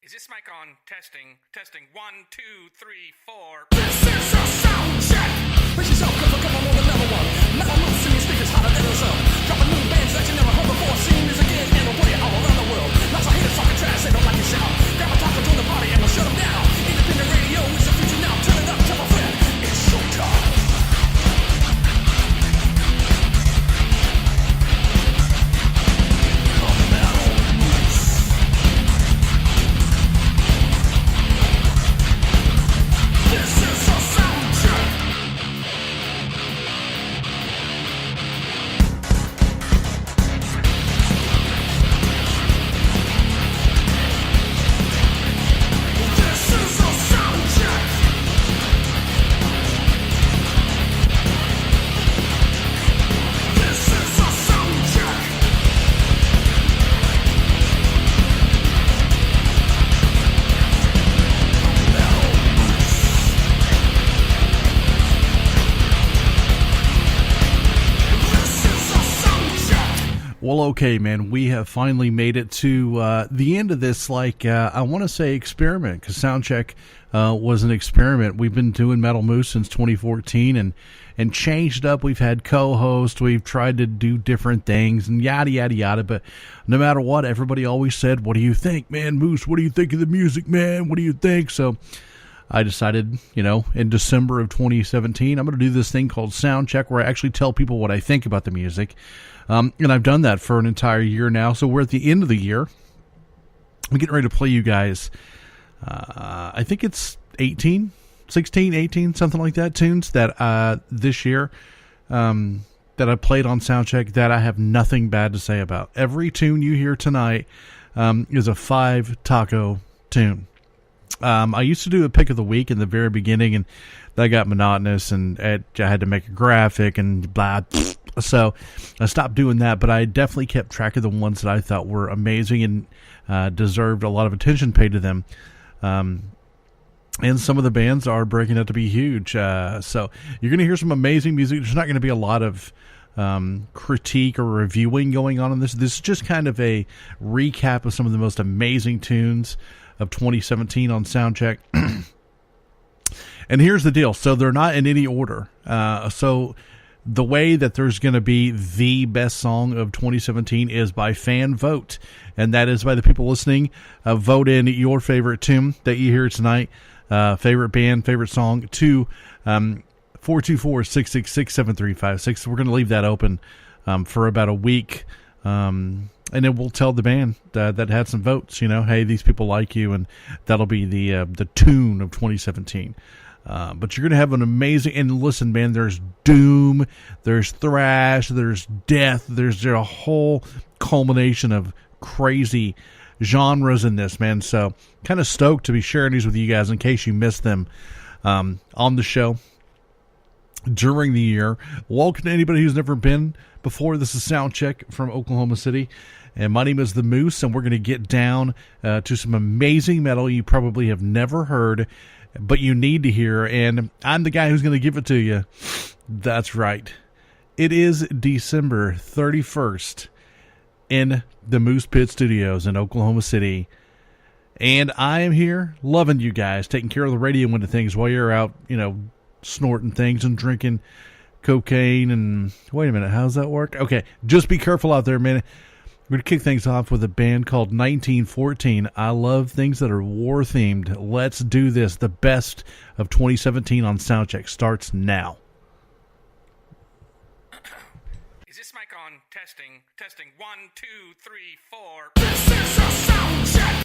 Is this mic on? Testing. 1, 2, 3, 4. This is a sound check. Brace yourself, cause we're coming with another one. Metal moves, singing speakers hotter than the sun. Dropping new bands that you never heard before. Seeing music in and we'll play it all around the world. Lots of haters talking trash, they don't like your sound. Grab a talker, join the party, and we'll shut them down. Independent radio is the future now. Turn it up, tell a friend. It's showtime. Well, okay, man, we have finally made it to the end of this, I want to say experiment, because Soundcheck was an experiment. We've been doing Metal Moose since 2014 and changed up. We've had co-hosts, we've tried to do different things, and yada, yada, yada, but no matter what, everybody always said, what do you think, man, Moose? What do you think of the music, man? What do you think? So I decided, in December of 2017, I'm going to do this thing called Soundcheck, where I actually tell people what I think about the music. And I've done that for an entire year now. So we're at the end of the year. I'm getting ready to play you guys, I think it's 16, 18, something like that, tunes that this year that I played on Soundcheck that I have nothing bad to say about. Every tune you hear tonight is a 5-taco tune. I used to do a pick of the week in the very beginning, and that got monotonous, and I had to make a graphic and blah. So I stopped doing that, but I definitely kept track of the ones that I thought were amazing and deserved a lot of attention paid to them. And some of the bands are breaking out to be huge. So you're going to hear some amazing music. There's not going to be a lot of critique or reviewing going on in this. This is just kind of a recap of some of the most amazing tunes of 2017 on Soundcheck. And here's the deal. So they're not in any order. So the way that there's going to be the best song of 2017 is by fan vote. And that is by the people listening. Vote in your favorite tune that you hear tonight. Favorite band, favorite song to 424-666-7356. We're going to leave that open for about a week. And then we'll tell the band that had some votes, hey, these people like you, and that'll be the tune of 2017. But you're going to have an amazing, and listen, man, there's doom, there's thrash, there's death, there's a whole culmination of crazy genres in this, man. So kind of stoked to be sharing these with you guys in case you missed them on the show during the year. Welcome to anybody who's never been before. This is Soundcheck from Oklahoma City, and my name is The Moose, and we're going to get down to some amazing metal you probably have never heard, but you need to hear, and I'm the guy who's going to give it to you. That's right. It is December 31st in the Moose Pit Studios in Oklahoma City, and I am here loving you guys, taking care of the radio end of things while you're out, snorting things and drinking cocaine and... Wait a minute, how does that work? Okay, just be careful out there, man. We're going to kick things off with a band called 1914. I love things that are war-themed. Let's do this. The best of 2017 on Soundcheck starts now. Is this mic on? Testing. 1, 2, 3, 4. This is a sound check.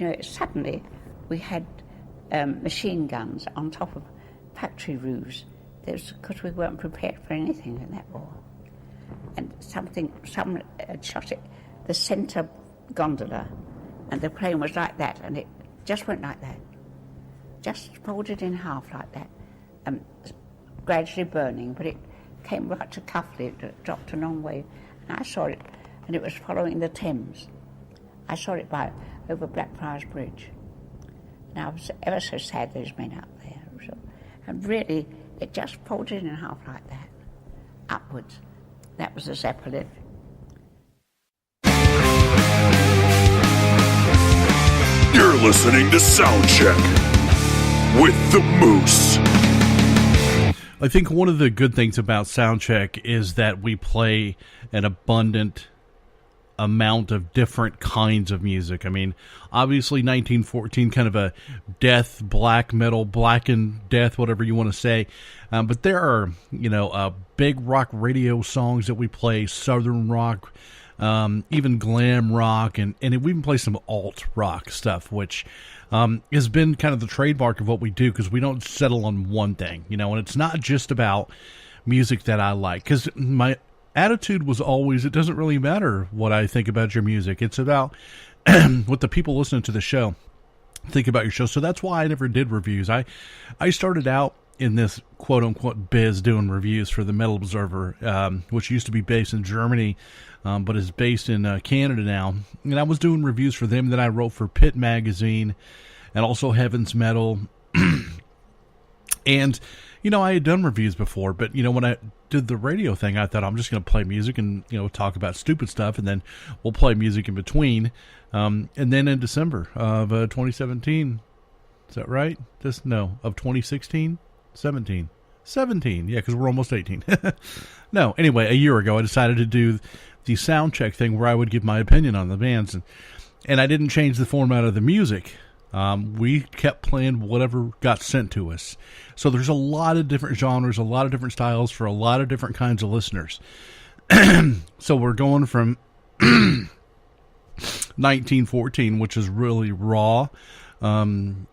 you know, suddenly we had machine guns on top of factory roofs. Because we weren't prepared for anything in that war. And someone had shot the centre gondola, and the plane was like that, and it just went like that. Just folded in half like that, gradually burning, but it came right to Cuffley, it dropped a long way, and I saw it, and it was following the Thames. I saw it over Blackfriars Bridge. And I was ever so sad those men up there. And really, it just folded in half like that, upwards. That was a Zeppelin. You're listening to Soundcheck with the Moose. I think one of the good things about Soundcheck is that we play an abundant amount of different kinds of music. I mean, obviously 1914, kind of a death, black metal, blackened death, whatever you want to say. But there are, big rock radio songs that we play, southern rock, even glam rock, and we even play some alt rock stuff, which has been kind of the trademark of what we do, because we don't settle on one thing, and it's not just about music that I like, because my attitude was always, it doesn't really matter what I think about your music. It's about what the people listening to the show think about your show. So that's why I never did reviews. I started out in this quote-unquote biz doing reviews for the Metal Observer, which used to be based in Germany, but is based in Canada now. And I was doing reviews for them. Then I wrote for Pit Magazine and also Heaven's Metal. And, I had done reviews before, but, when I did the radio thing, I thought I'm just going to play music and, talk about stupid stuff, and then we'll play music in between. And then in December of 2017, is that right? Of 2016? 17, yeah, because we're almost 18. No, anyway, a year ago, I decided to do the Soundcheck thing where I would give my opinion on the bands, and I didn't change the format of the music. We kept playing whatever got sent to us. So there's a lot of different genres, a lot of different styles for a lot of different kinds of listeners. So we're going from 1914, which is really raw, and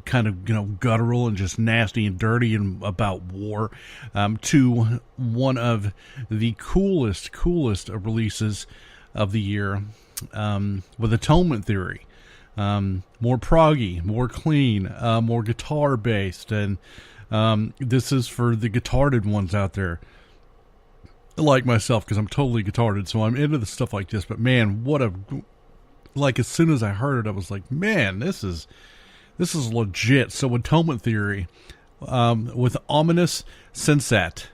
kind of, guttural and just nasty and dirty and about war, to one of the coolest releases of the year, with Atonement Theory. More proggy, more clean, more guitar based, and this is for the guitarded ones out there like myself, because I'm totally guitarded, so I'm into the stuff like this. But man, as soon as I heard it, I was like, man, this is legit. So Atonement Theory, with Ominous Sensat.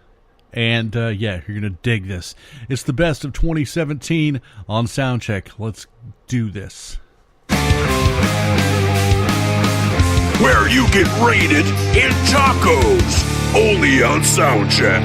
And, you're going to dig this. It's the best of 2017 on Soundcheck. Let's do this. Where you get rated in tacos, only on Soundcheck.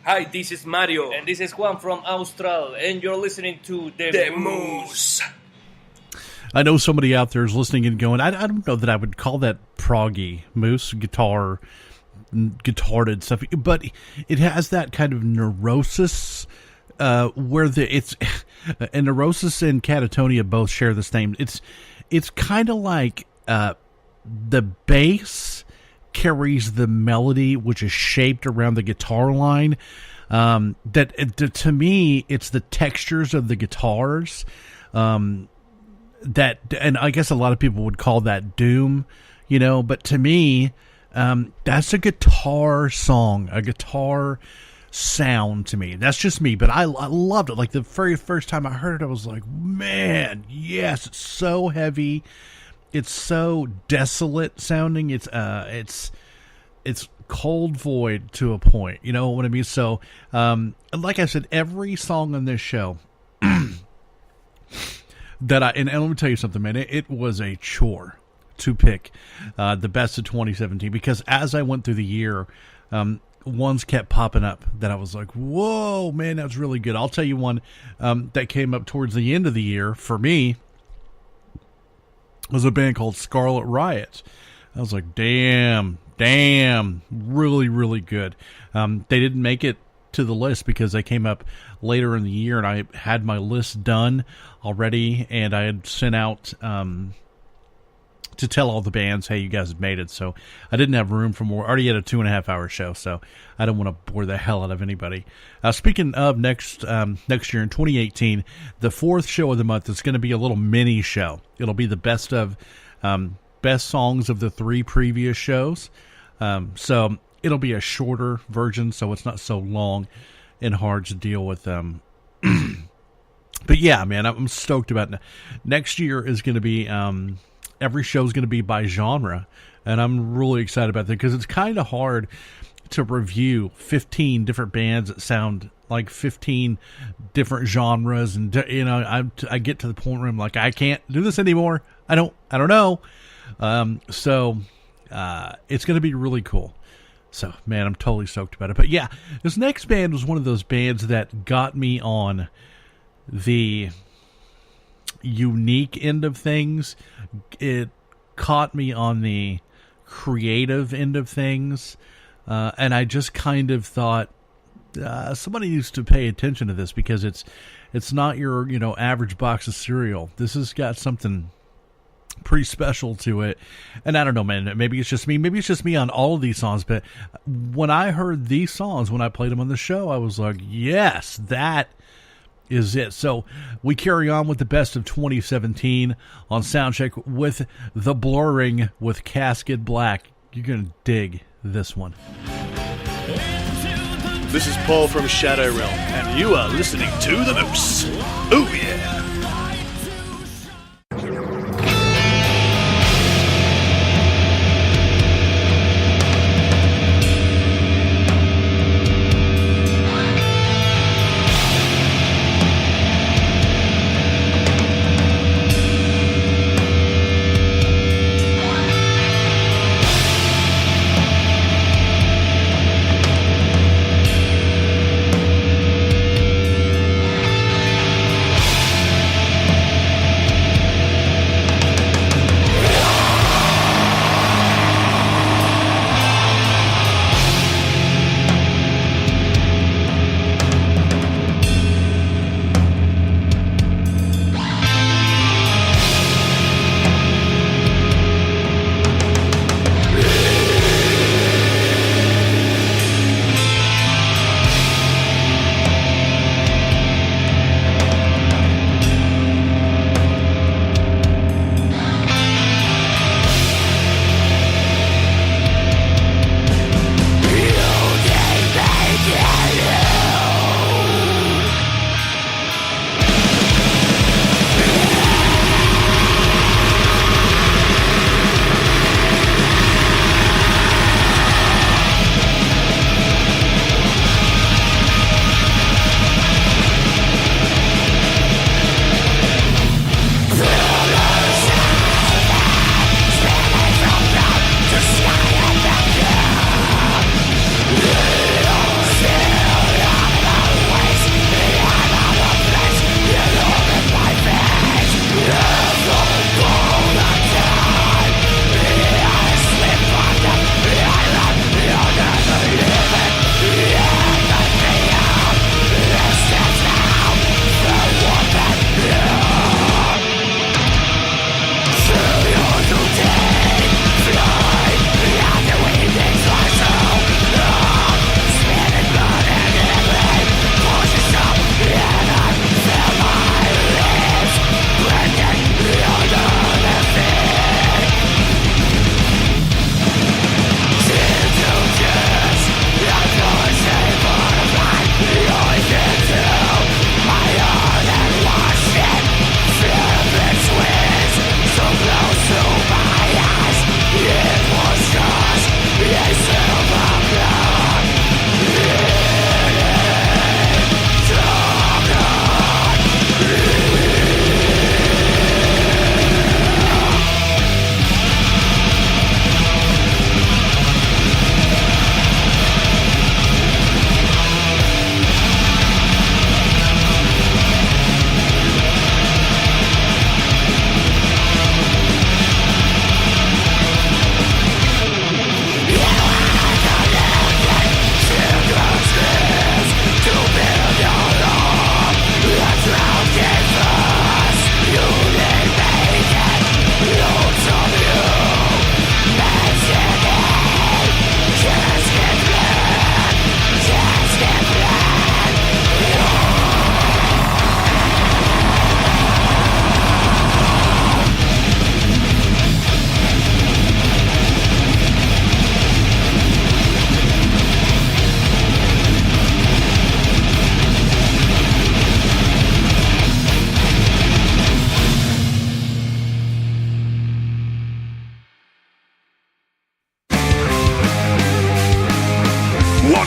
Hi, this is Mario. And this is Juan from Austral, and you're listening to The Moose. I know somebody out there is listening and going, I don't know that I would call that proggy, Moose, guitar, guitared stuff, but it has that kind of neurosis where it's and neurosis and catatonia both share the same. It's kind of like the bass carries the melody, which is shaped around the guitar line. To me, it's the textures of the guitars. That, and I guess a lot of people would call that doom, but to me, that's a guitar song, a guitar sound to me. That's just me, but I loved it. Like the very first time I heard it, I was like, man, yes, it's so heavy. It's so desolate sounding. It's cold void to a point. You know what I mean? So, like I said, every song on this show and let me tell you something, man, it was a chore to pick the best of 2017 because as I went through the year, ones kept popping up that I was like, whoa, man, that's really good. I'll tell you one that came up towards the end of the year for me was a band called Scarlet Riot. I was like, damn, really, really good. They didn't make it to the list because they came up later in the year, and I had my list done already, and I had sent out to tell all the bands, hey, you guys have made it. So I didn't have room for more. I already had a 2.5 hour show, so I don't want to bore the hell out of anybody. Speaking of next year in 2018, the fourth show of the month is going to be a little mini show. It'll be the best songs of the 3 previous shows. So it'll be a shorter version, so it's not so long and hard to deal with them. But yeah, man, I'm stoked about it. Next year is going to be every show is going to be by genre, and I'm really excited about that because it's kind of hard to review 15 different bands that sound like 15 different genres, and I get to the point where I'm like, I can't do this anymore. I don't know. So it's going to be really cool. So, man, I'm totally stoked about it. But yeah, this next band was one of those bands that got me on the unique end of things. It caught me on the creative end of things. And I just kind of thought, somebody needs to pay attention to this because it's not your, average box of cereal. This has got something pretty special to it. And I don't know, man, maybe it's just me on all of these songs, but when I heard these songs, when I played them on the show, I was like, yes, that is it. So we carry on with the best of 2017 on Soundcheck with The Blurring with Casket Black. You're going to dig this one. This is Paul from Shadow Realm, and you are listening to The Moose. Oh yeah.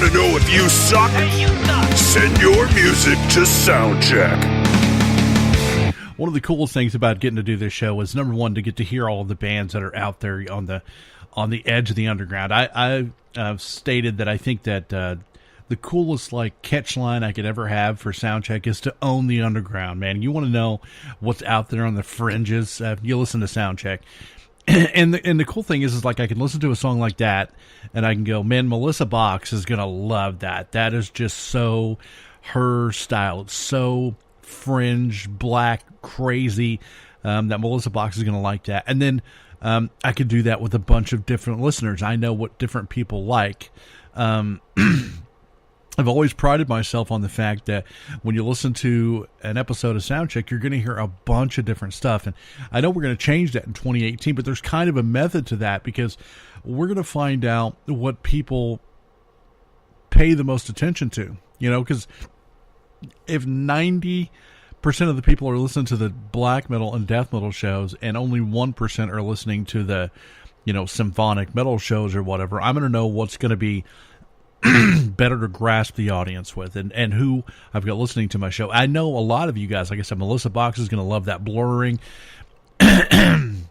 Want to know if you suck? Send your music to Soundcheck. One of the coolest things about getting to do this show is, number one, to get to hear all of the bands that are out there on the edge of the underground. I've stated that I think that the coolest catch line I could ever have for Soundcheck is to own the underground, man. You want to know what's out there on the fringes? You listen to Soundcheck. And the cool thing is I can listen to a song like that, and I can go, man, Melissa Box is going to love that. That is just so her style. It's so fringe, black, crazy, that Melissa Box is going to like that. And then I could do that with a bunch of different listeners. I know what different people like. I've always prided myself on the fact that when you listen to an episode of Soundcheck, you're going to hear a bunch of different stuff. And I know we're going to change that in 2018, but there's kind of a method to that, because we're going to find out what people pay the most attention to, because if 90% of the people are listening to the black metal and death metal shows and only 1% are listening to the, symphonic metal shows or whatever, I'm going to know what's going to be better to grasp the audience with, and who I've got listening to my show. I know a lot of you guys, like I said, Melissa Box is going to love that blurring. And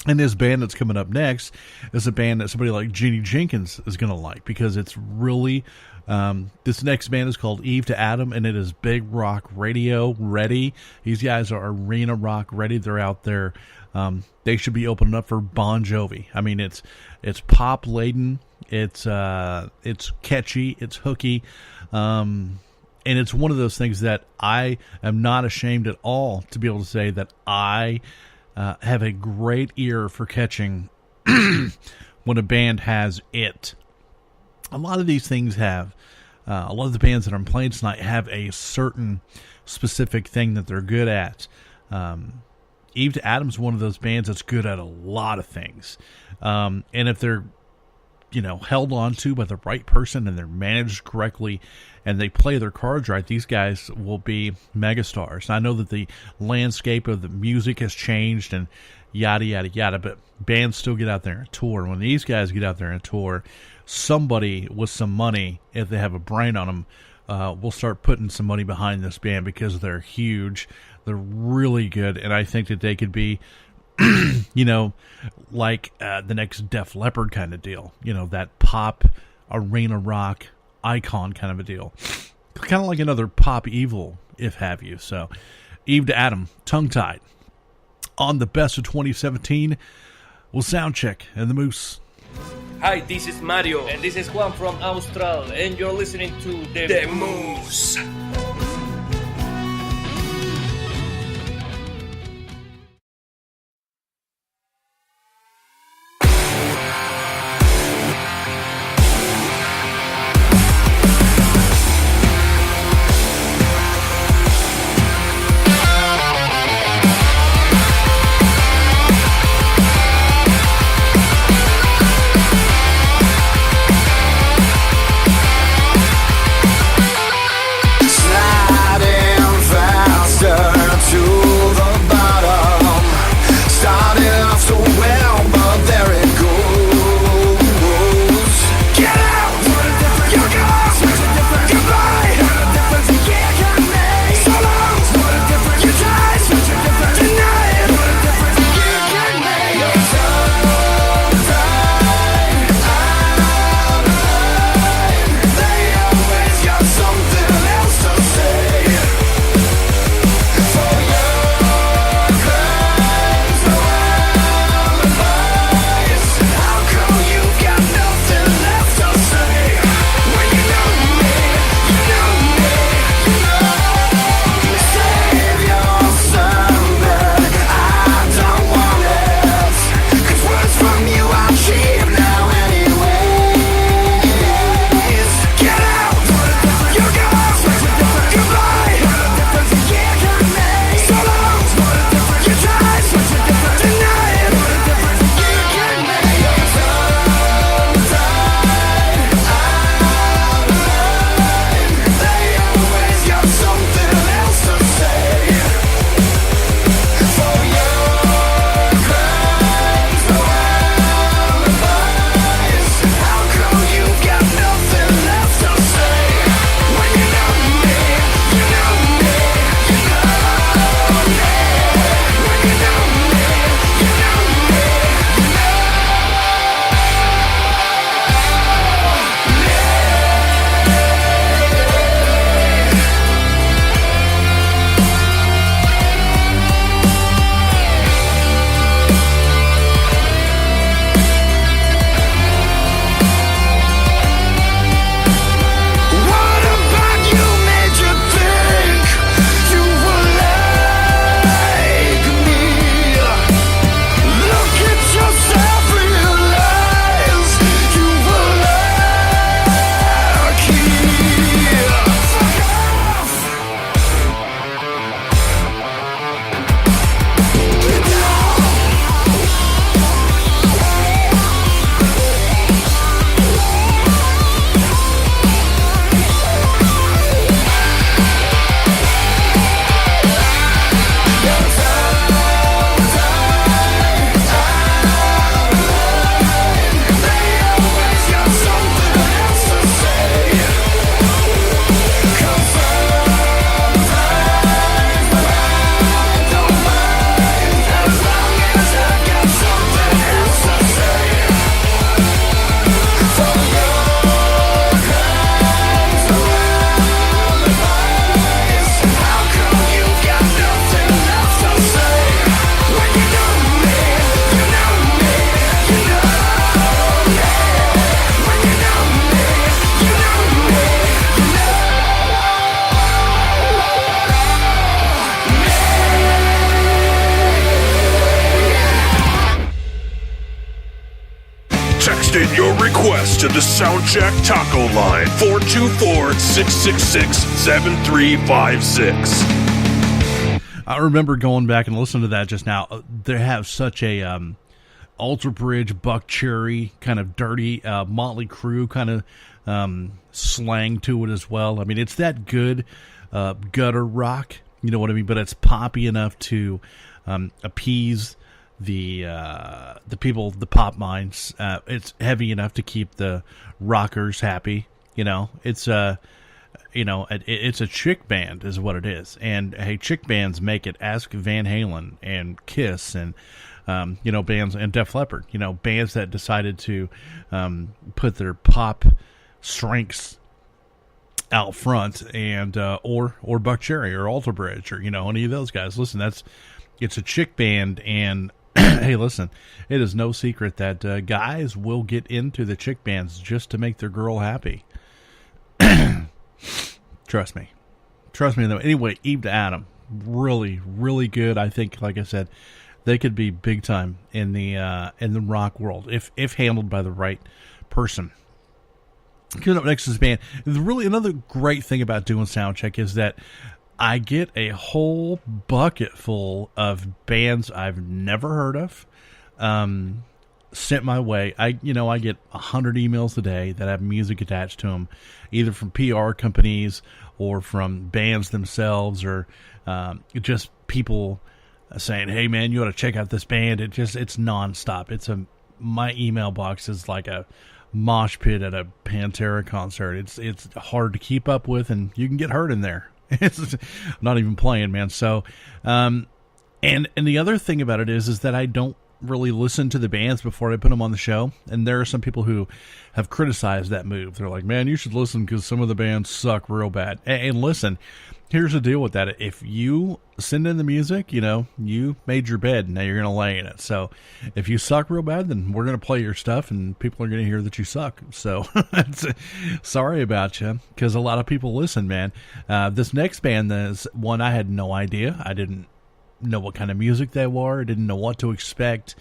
this band that's coming up next is a band that somebody like Jeannie Jenkins is going to like, because it's really, this next band is called Eve to Adam, and it is big rock radio ready. These guys are arena rock ready. They're out there. They should be opening up for Bon Jovi. I mean, it's pop laden. It's catchy. It's hooky. And it's one of those things that I am not ashamed at all to be able to say that I have a great ear for catching when a band has it. A lot of these things have, a lot of the bands that I'm playing tonight have a certain specific thing that they're good at. Eve to Adam's one of those bands that's good at a lot of things. And if they're, held on to by the right person and they're managed correctly and they play their cards right, these guys will be megastars. I know that the landscape of the music has changed and yada, yada, yada, but bands still get out there and tour. When these guys get out there and tour, somebody with some money, if they have a brain on them, will start putting some money behind this band, because they're huge. They're really good, and I think that they could be, like the next Def Leppard kind of deal. That pop, arena rock icon kind of a deal. Kind of like another Pop Evil, if have you. So, Eve to Adam, Tongue Tied. On the best of 2017, we'll Soundcheck and the Moose. Hi, this is Mario. And this is Juan from Austral. And you're listening to The Moose. Text in your request to the Soundcheck Taco line 424-666-7356. I remember going back and listening to that just now. They have such a Alter Bridge, Buck Cherry, kind of dirty Motley Crue kind of slang to it as well. I mean, it's that good gutter rock, you know what I mean? But it's poppy enough to appease the people, the pop minds. It's heavy enough to keep the rockers happy. You know, it's it's a chick band is what it is. And hey, chick bands make it. Ask Van Halen and Kiss and bands, and Def Leppard, bands that decided to put their pop strengths out front, and or Buck Cherry or Alter Bridge or any of those guys. Listen, it's a chick band, and hey, listen, it is no secret that guys will get into the chick bands just to make their girl happy. Trust me. Though. Anyway, Eve to Adam, really, really good. I think, like I said, they could be big time in the rock world if handled by the right person. Coming up next is this band. Really, another great thing about doing Soundcheck is that I get a whole bucket full of bands I've never heard of sent my way. I get 100 emails a day that have music attached to them, either from PR companies or from bands themselves, or just people saying, "Hey man, you ought to check out this band." It's nonstop. My email box is like a mosh pit at a Pantera concert. It's hard to keep up with, and you can get hurt in there. It's not even playing, man. So, and the other thing about it is that I don't really listen to the bands before I put them on the show. And there are some people who have criticized that move. They're like, "Man, you should listen because some of the bands suck real bad." And listen, here's the deal with that. If you send in the music, you made your bed. Now you're going to lay in it. So if you suck real bad, then we're going to play your stuff and people are going to hear that you suck. So sorry about you, because a lot of people listen, man. This next band is one I had no idea. I didn't know what kind of music they were. I didn't know what to expect.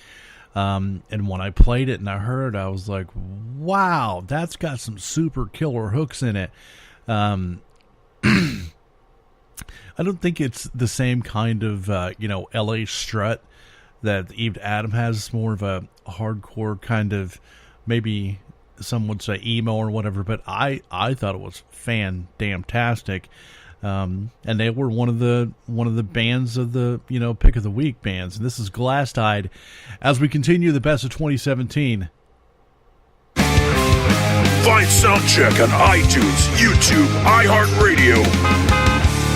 And when I played it and I heard it, I was like, wow, that's got some super killer hooks in it. I don't think it's the same kind of, LA strut that Eve to Adam has. It's more of a hardcore kind of, maybe some would say emo or whatever, but I thought it was fan-damn-tastic. And they were one of the bands of the, pick of the week bands. And this is Glass-Eyed as we continue the best of 2017. Find Soundcheck on iTunes, YouTube, iHeartRadio,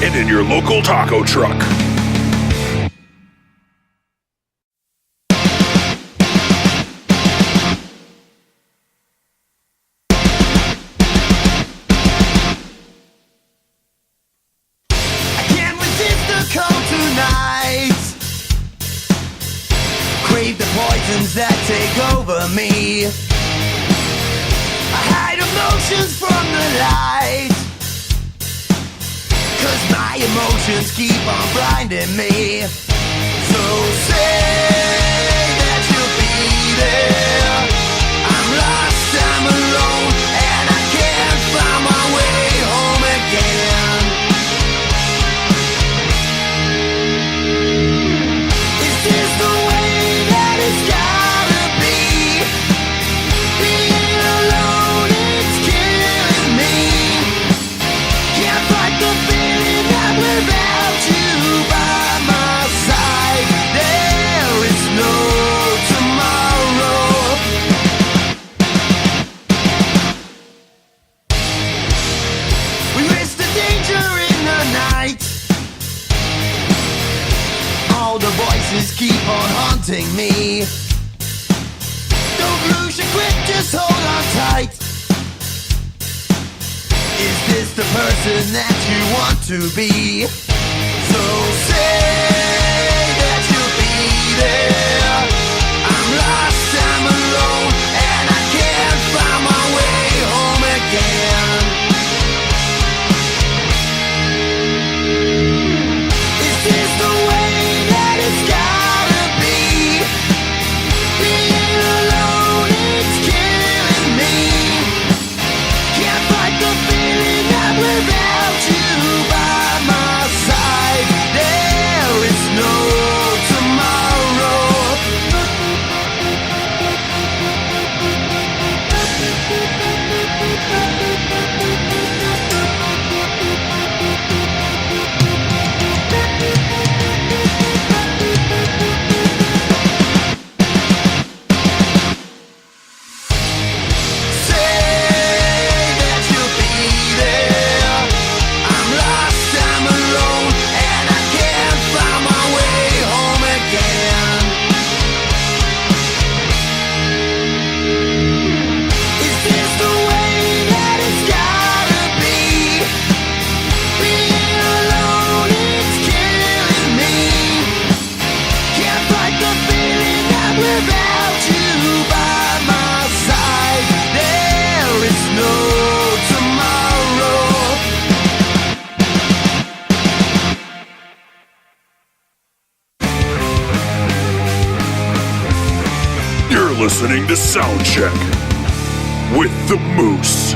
and in your local taco truck. I can't resist the cold tonight. Crave the poisons that take over me. I hide emotions from the light, 'cause my emotions keep on blinding me. So say that you'll be there. I'm lost, I'm alone, and I can't find my way home again. Is this the way that it's gotta be? Being alone, it's killing me. Can't fight the feeling that without you by my side, there is no tomorrow. We risk the danger in the night. All the voices keep on haunting me. Don't lose your grip, just hold on tight. Is this the person that you want to be? So say that you'll be there. I'm lost, I'm alone, and I can't find my way home again. Is this the way that it's gotta be? Being alone, it's killing listening to Soundcheck with the Moose.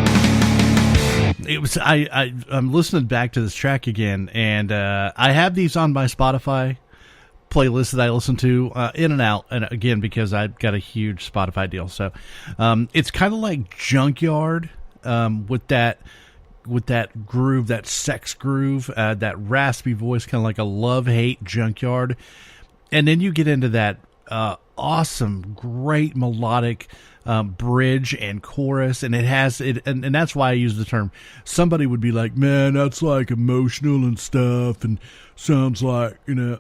It was I'm listening back to this track again, and I have these on my Spotify playlist that I listen to in and out, and again because I've got a huge Spotify deal. So it's kind of like Junkyard with that groove, that sex groove, that raspy voice, kind of like a love-hate Junkyard, and then you get into that awesome, great melodic bridge and chorus, and it has it, and that's why I use the term. Somebody would be like, "Man, that's like emotional and stuff, and sounds like, you know."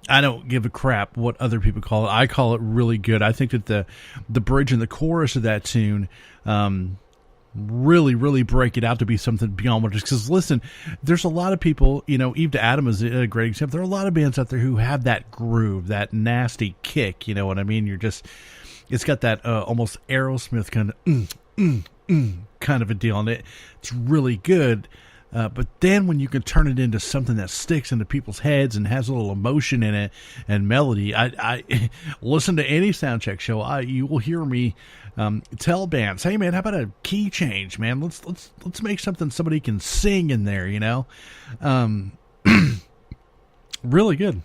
I don't give a crap what other people call it. I call it really good. I think that the bridge and the chorus of that tune really break it out to be something beyond what it is. Because listen, there's a lot of people, you know, Eve to Adam is a great example. There are a lot of bands out there who have that groove, that nasty kick, you know what I mean? It's got that almost Aerosmith kind of kind of a deal, and it's really good. But then when you can turn it into something that sticks into people's heads and has a little emotion in it and melody, I listen to any Soundcheck show. You will hear me tell bands, "Hey man, how about a key change, man? Let's make something somebody can sing in there." You know, really good.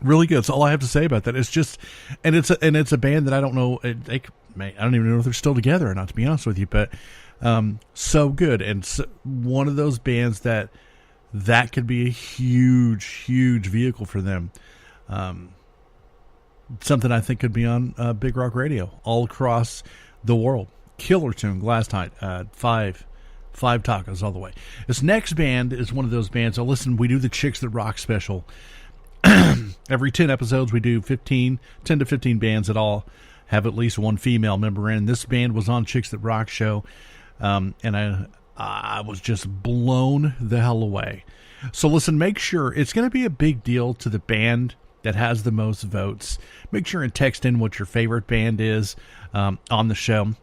Really good. That's all I have to say about that. It's just, and it's a band that I don't know. I don't even know if they're still together or not, to be honest with you. But so good, and one of those bands that could be a huge vehicle for them. Something I think could be on Big Rock Radio all across the world. Killer tune, Glass Tide, five tacos all the way. This next band is one of those bands. Listen, we do the Chicks That Rock special. Every 10 episodes, we do 10 to 15 bands that all have at least one female member in. This band was on Chicks That Rock show, and I was just blown the hell away. So listen, make sure, it's going to be a big deal to the band that has the most votes. Make sure and text in what your favorite band is on the show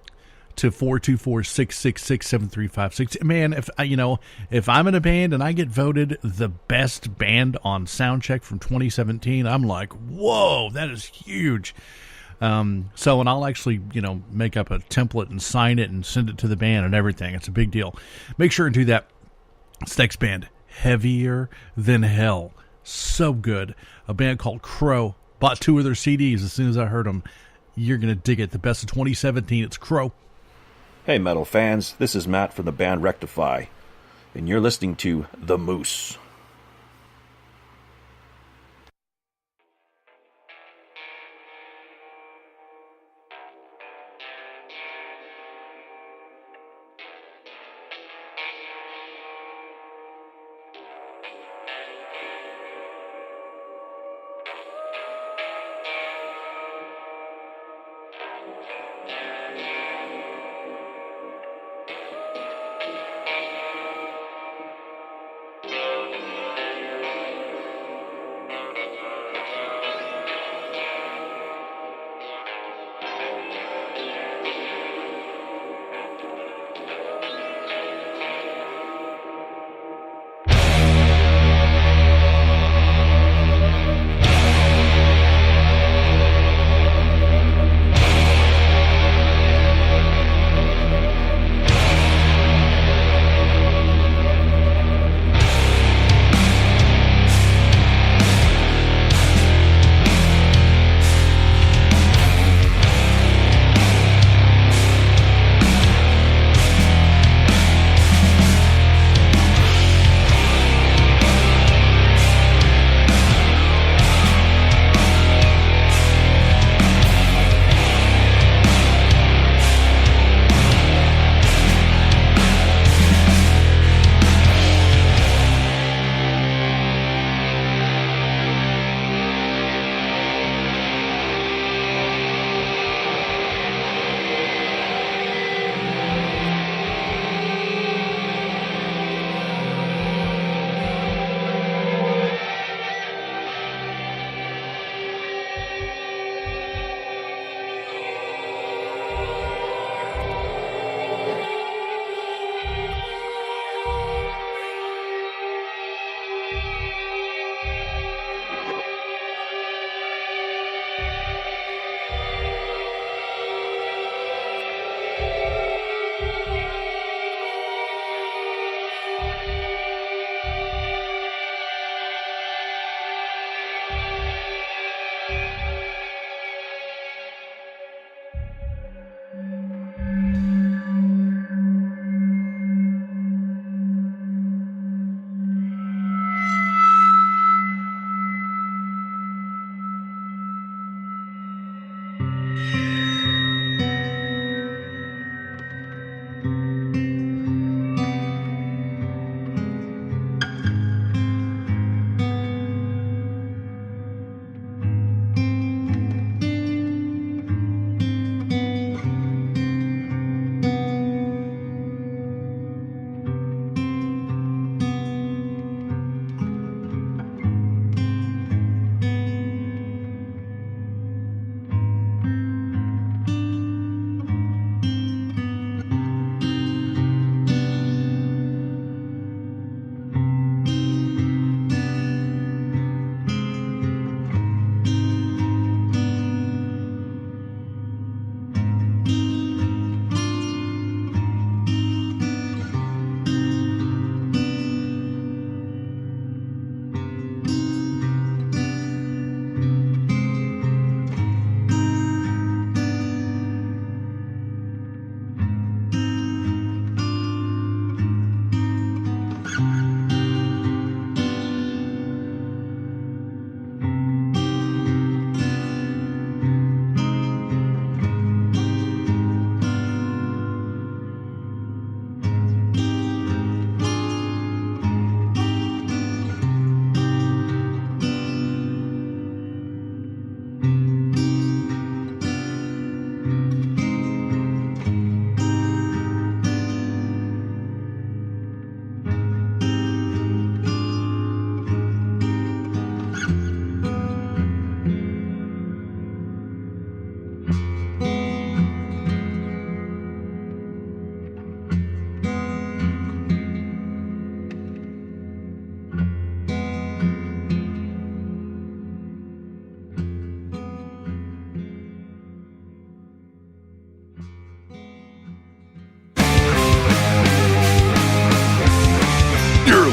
to 424-666-7356. Man, if I'm in a band and I get voted the best band on Soundcheck from 2017, I'm like, whoa, that is huge. And I'll actually, make up a template and sign it and send it to the band and everything. It's a big deal. Make sure and do that. This next band, Heavier Than Hell. So good. A band called Crow. Bought 2 of their CDs as soon as I heard them. You're going to dig it. The best of 2017. It's Crow. Hey, metal fans. This is Matt from the band Rectify, and you're listening to The Moose.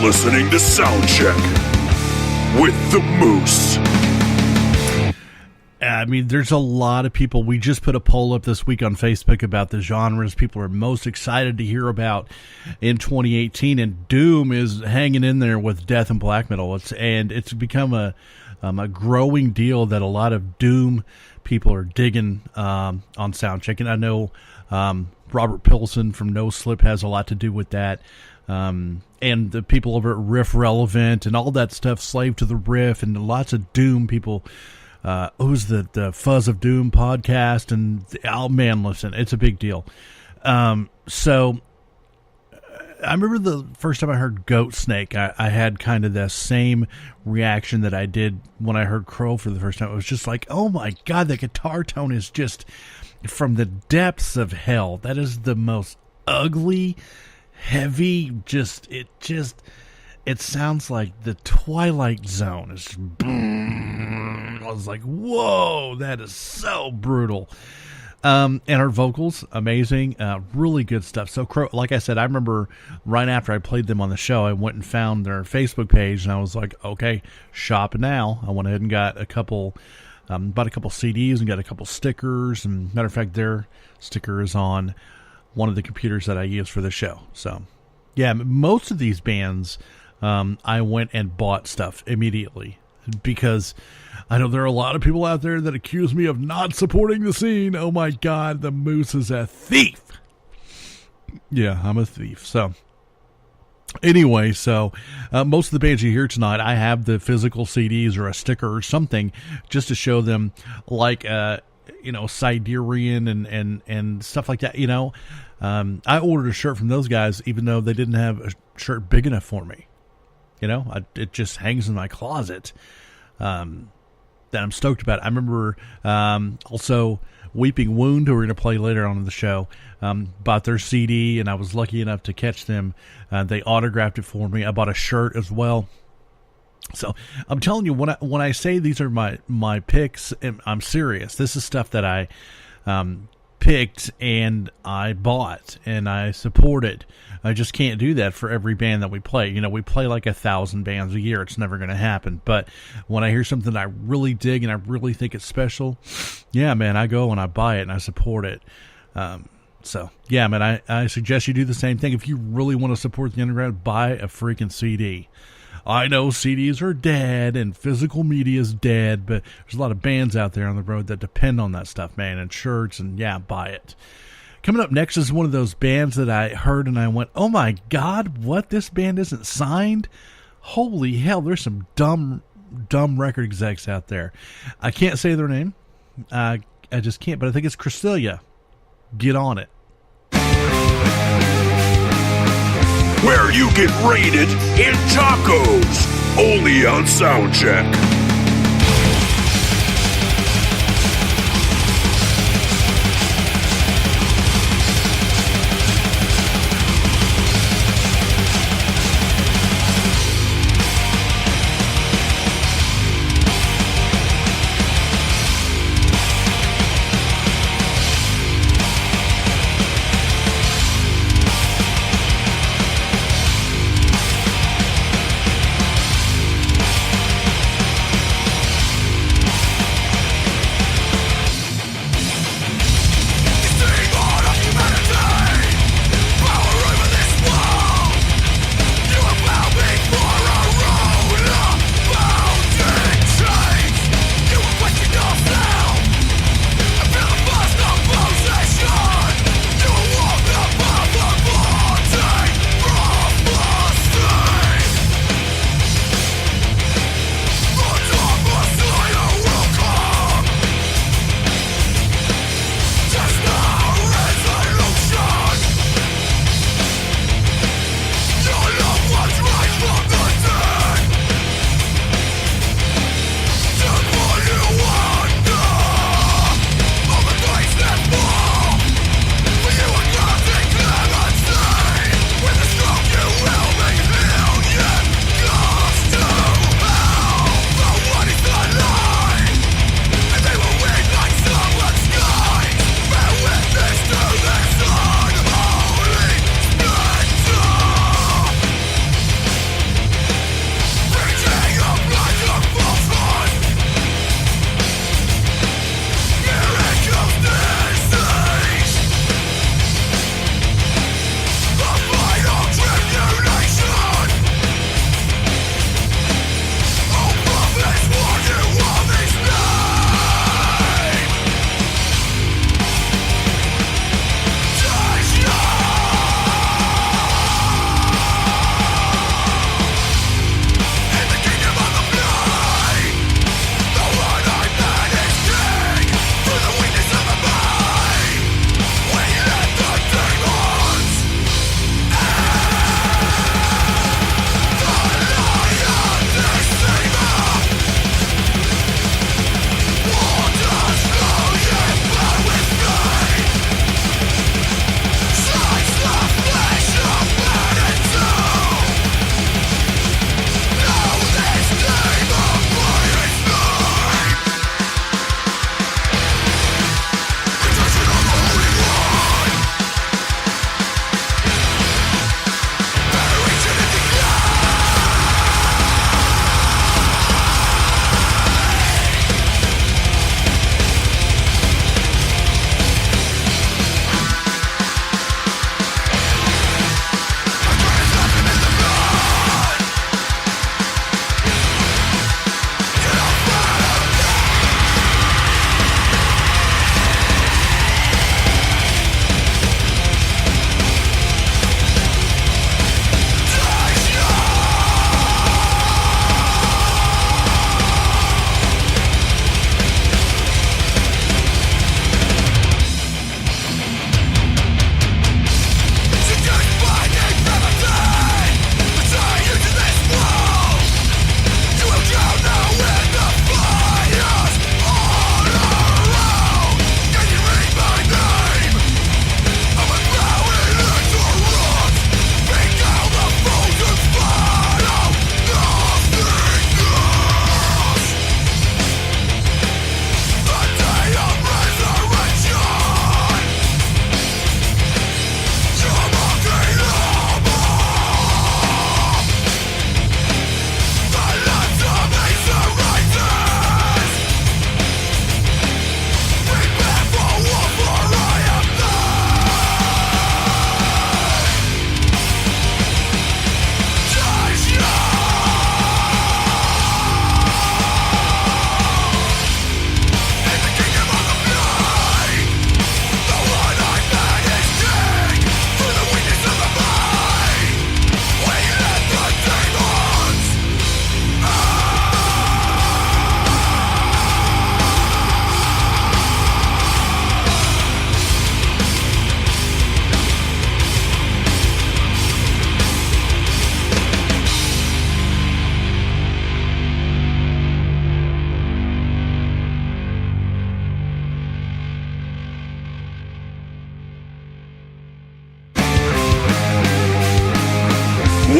listening to Soundcheck with the Moose. I mean, there's a lot of people. We just put a poll up this week on Facebook about the genres people are most excited to hear about in 2018, and Doom is hanging in there with death and black metal. It's become a growing deal that a lot of Doom people are digging on Soundcheck, and I know Robert Pilson from No Slip has a lot to do with that. And the people over at Riff Relevant and all that stuff, Slave to the Riff, and lots of Doom people. Who's the Fuzz of Doom podcast, and man, listen, it's a big deal. So I remember the first time I heard Goat Snake, I had kind of the same reaction that I did when I heard Crow for the first time. It was just like, oh my God, the guitar tone is just from the depths of hell. That is the most ugly, heavy, it sounds like the Twilight Zone. It's I was like, whoa, that is so brutal. And her vocals, amazing, really good stuff. So, like I said, I remember right after I played them on the show, I went and found their Facebook page, and I was like, okay, shop now. I went ahead and got bought a couple CDs and got a couple stickers. And matter of fact, their sticker is on one of the computers that I use for the show. So, yeah, most of these bands, I went and bought stuff immediately because I know there are a lot of people out there that accuse me of not supporting the scene. Oh my God, the Moose is a thief. Yeah, I'm a thief. So anyway, most of the bands you hear tonight, I have the physical CDs or a sticker or something just to show them, like, Siberian and stuff like that. I ordered a shirt from those guys, even though they didn't have a shirt big enough for me. It just hangs in my closet. That I'm stoked about. I remember also Weeping Wound, who we're going to play later on in the show, bought their CD, and I was lucky enough to catch them. They autographed it for me. I bought a shirt as well. So I'm telling you, when I say these are my picks, I'm serious. This is stuff that I picked and I bought and I supported. I just can't do that for every band that we play. We play like 1,000 bands a year. It's never going to happen. But when I hear something I really dig and I really think it's special, yeah, man, I go and I buy it and I support it. So, yeah, man, I suggest you do the same thing. If you really want to support the underground, buy a freaking CD. I know CDs are dead and physical media is dead, but there's a lot of bands out there on the road that depend on that stuff, man, and shirts, and yeah, buy it. Coming up next is one of those bands that I heard and I went, oh my God, what? This band isn't signed? Holy hell, there's some dumb record execs out there. I can't say their name. I just can't, but I think it's Cresselia. Get on it. Where you get raided in tacos, only on Soundcheck.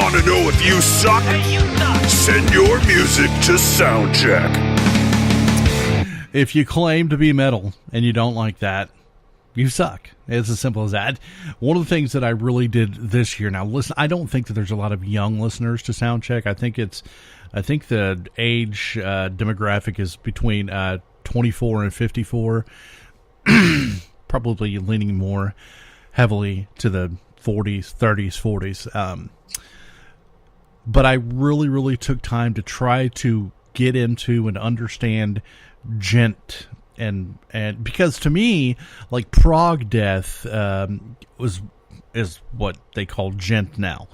Want to know if you suck? Send your music to Soundcheck. If you claim to be metal and you don't like that, you suck. It's as simple as that. One of the things that I really did this year, now listen, I don't think that there's a lot of young listeners to Soundcheck. I think the age demographic is between 24 and 54, probably leaning more heavily to the 40s, 30s, 40s. But I really took time to try to get into and understand gent, and because to me, like, prog death is what they call gent now.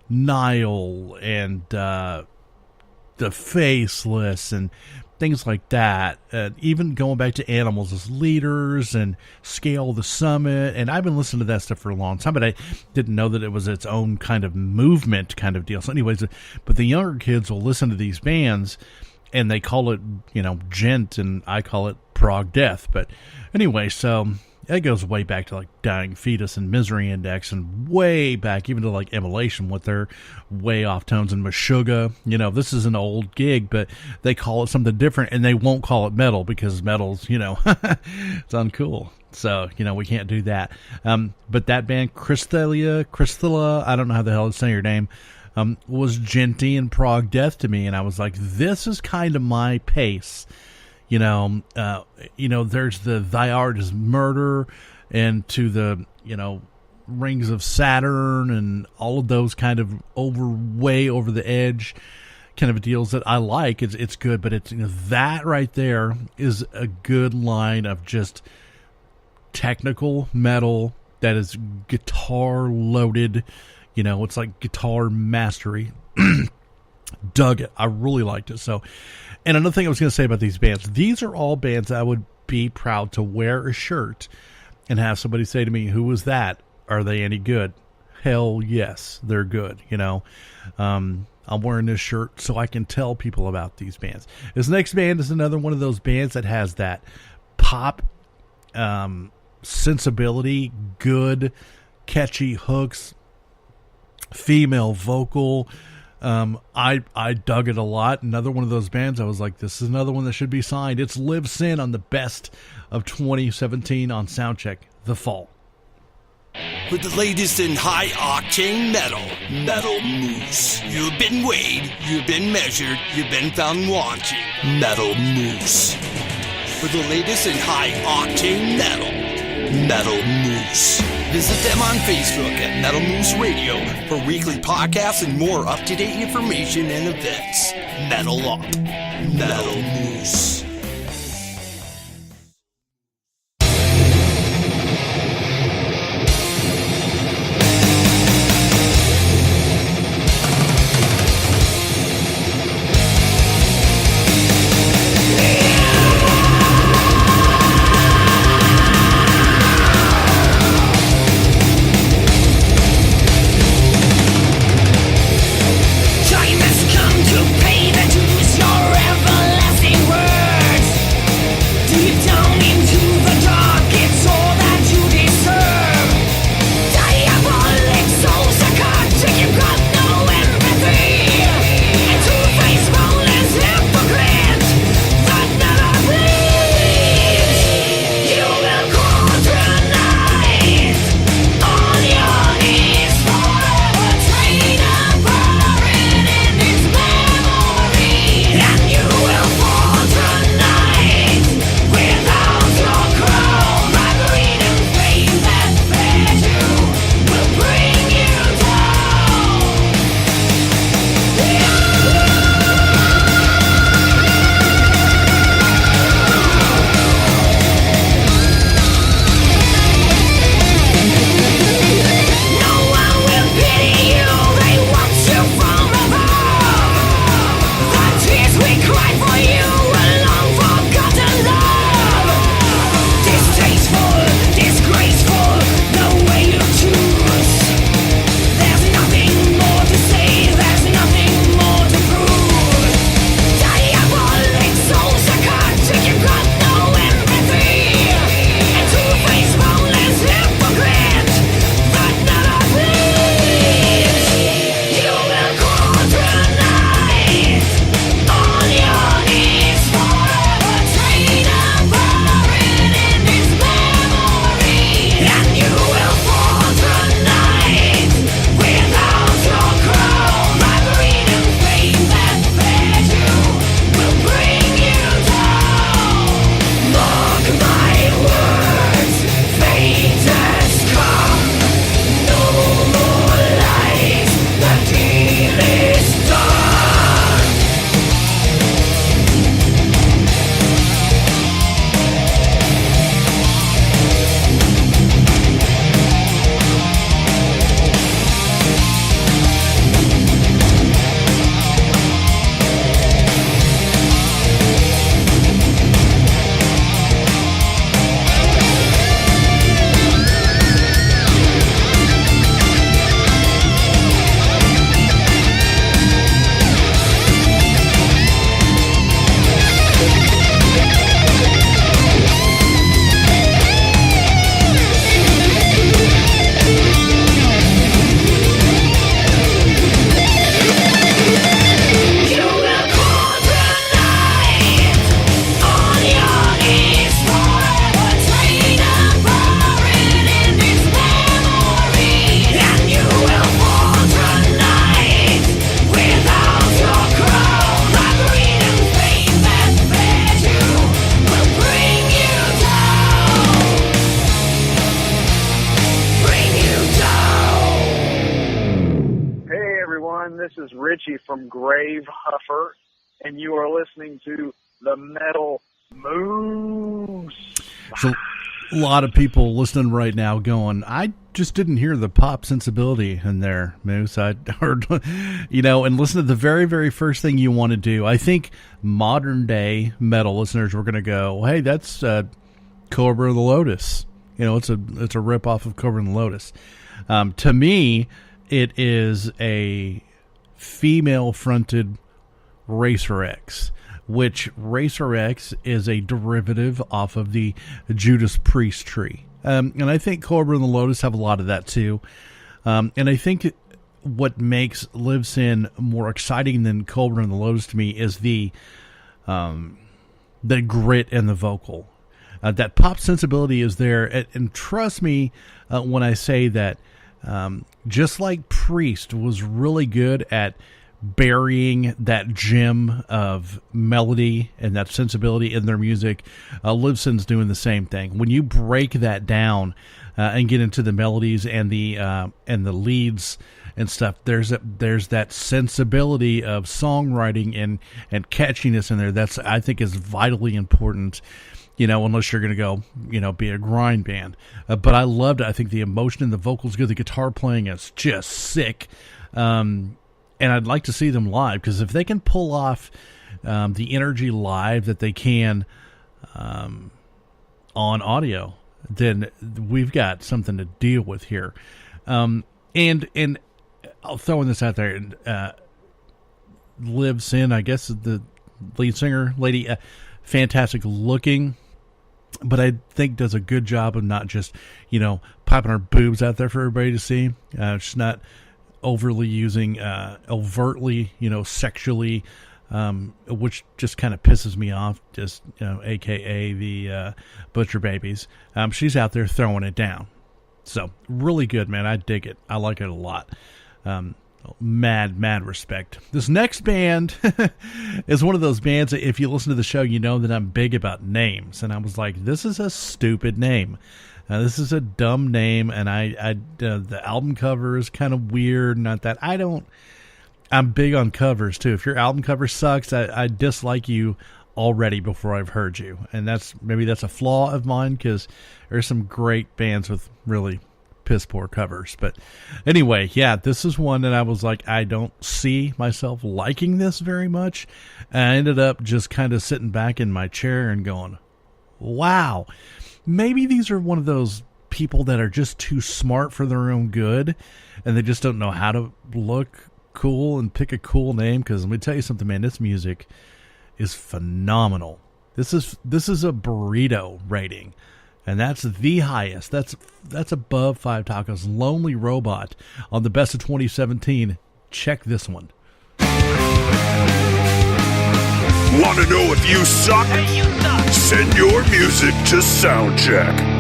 Nile and the Faceless and things like that. Even going back to Animals as Leaders and Scale the Summit. And I've been listening to that stuff for a long time, but I didn't know that it was its own kind of movement kind of deal. So anyways, but the younger kids will listen to these bands and they call it, gent, and I call it prog death. But anyway, so it goes way back to like Dying Fetus and Misery Index, and way back even to like Immolation with their way off tones, and Meshuggah. This is an old gig, but they call it something different, and they won't call it metal because metal's, it's uncool. So, we can't do that. But that band, Crystilla, I don't know how the hell to say your name, was genty and prog death to me, and I was like, this is kind of my pace. There's the Thy Art is Murder, and to the, Rings of Saturn, and all of those kind of way over the edge kind of deals that I like. It's good, but it's that right there is a good line of just technical metal that is guitar loaded. It's like guitar mastery. Dug it. I really liked it. So, and another thing I was going to say about these bands, these are all bands I would be proud to wear a shirt and have somebody say to me, who was that? Are they any good? Hell yes, they're good. I'm wearing this shirt so I can tell people about these bands. This next band is another one of those bands that has that pop sensibility, good, catchy hooks, female vocal. I dug it a lot. Another one of those bands I was like, this is another one that should be signed. It's Live Sin on the Best of 2017 on Soundcheck, The Fall. With the latest in high-octane Metal Moose. You've been weighed, you've been measured, you've been found wanting. Metal Moose. For the latest in high-octane Metal Moose. Visit them on Facebook at Metal Moose Radio for weekly podcasts and more up-to-date information and events. Metal Moose. Time has come to pay the dues, your everlasting This is Richie from Grave Huffer, and you are listening to the Metal Moose. So, a lot of people listening right now going, I just didn't hear the pop sensibility in there, Moose. I heard, and listen to the very, very first thing you want to do. I think modern day metal listeners were going to go, hey, that's Cobra and the Lotus. It's a rip off of Cobra and the Lotus. To me, it is a female fronted Racer X, which Racer X is a derivative off of the Judas Priest tree. And I think Cobra and the Lotus have a lot of that too. And I think what makes Live Sin more exciting than Cobra and the Lotus to me is the grit and the vocal. That pop sensibility is there. And trust me when I say that just like Priest was really good at burying that gem of melody and that sensibility in their music, Live Sin's doing the same thing. When you break that down and get into the melodies and the leads and stuff, there's that sensibility of songwriting and catchiness in there. That's, I think, is vitally important. Unless you're going to go, be a grind band. But I loved it. I think the emotion in the vocals good. The guitar playing is just sick. And I'd like to see them live, because if they can pull off the energy live that they can on audio, then we've got something to deal with here. And I'll throw this out there. Liv Sin, I guess, the lead singer lady, fantastic looking, but I think does a good job of not just, popping her boobs out there for everybody to see. She's not overly using, overtly, sexually, which just kind of pisses me off, just, AKA the Butcher Babies. She's out there throwing it down. So, really good, man. I dig it. I like it a lot. Mad respect. This next band is one of those bands that if you listen to the show, you know that I'm big about names. And I was like, this is a stupid name. This is a dumb name. And the album cover is kind of weird. Not that I'm big on covers too. If your album cover sucks, I dislike you already before I've heard you. And maybe that's a flaw of mine, because there's some great bands with really piss poor covers. But anyway, yeah, this is one that I was like, I don't see myself liking this very much. And I ended up just kind of sitting back in my chair and going, wow, maybe these are one of those people that are just too smart for their own good, and they just don't know how to look cool and pick a cool name. Because let me tell you something, man, this music is phenomenal. This is a burrito rating. And that's the highest. That's above Five Tacos. Lonely Robot on the Best of 2017. Check this one. Want to know if you suck? Hey, you suck. Send your music to Soundcheck.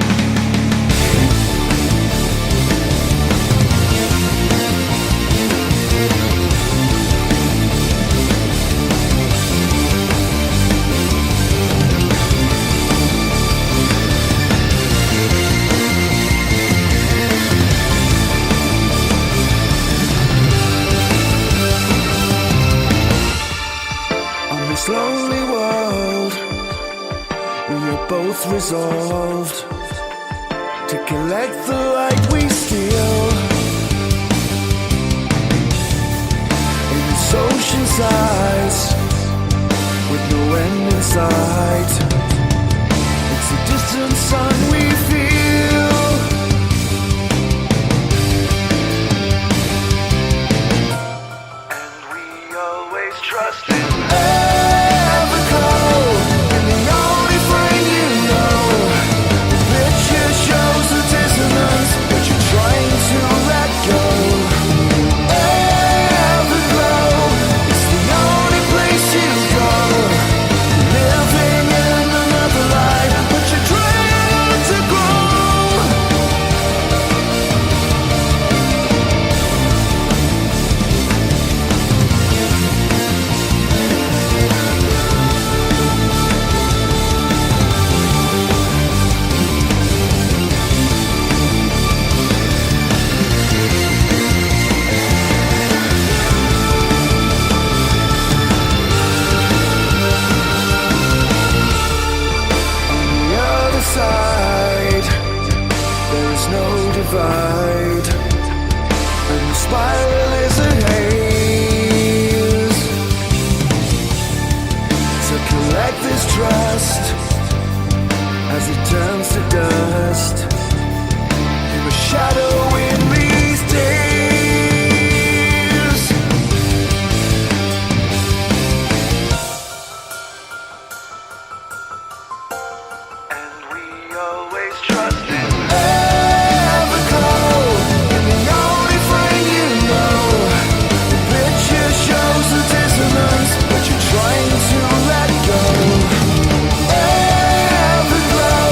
Lonely world, we are both resolved to collect the light we steal. In this ocean's eyes, with no end in sight, it's the distant sun we feel. And we always trust in living in another life, but you're trying to grow. divide, and the spiral is a haze. To collect this trust as it turns to dust, you're a shadow in these days. And we always trust in Everglow, in the only frame you know. The picture shows the dissonance, but you're trying to let go. Everglow,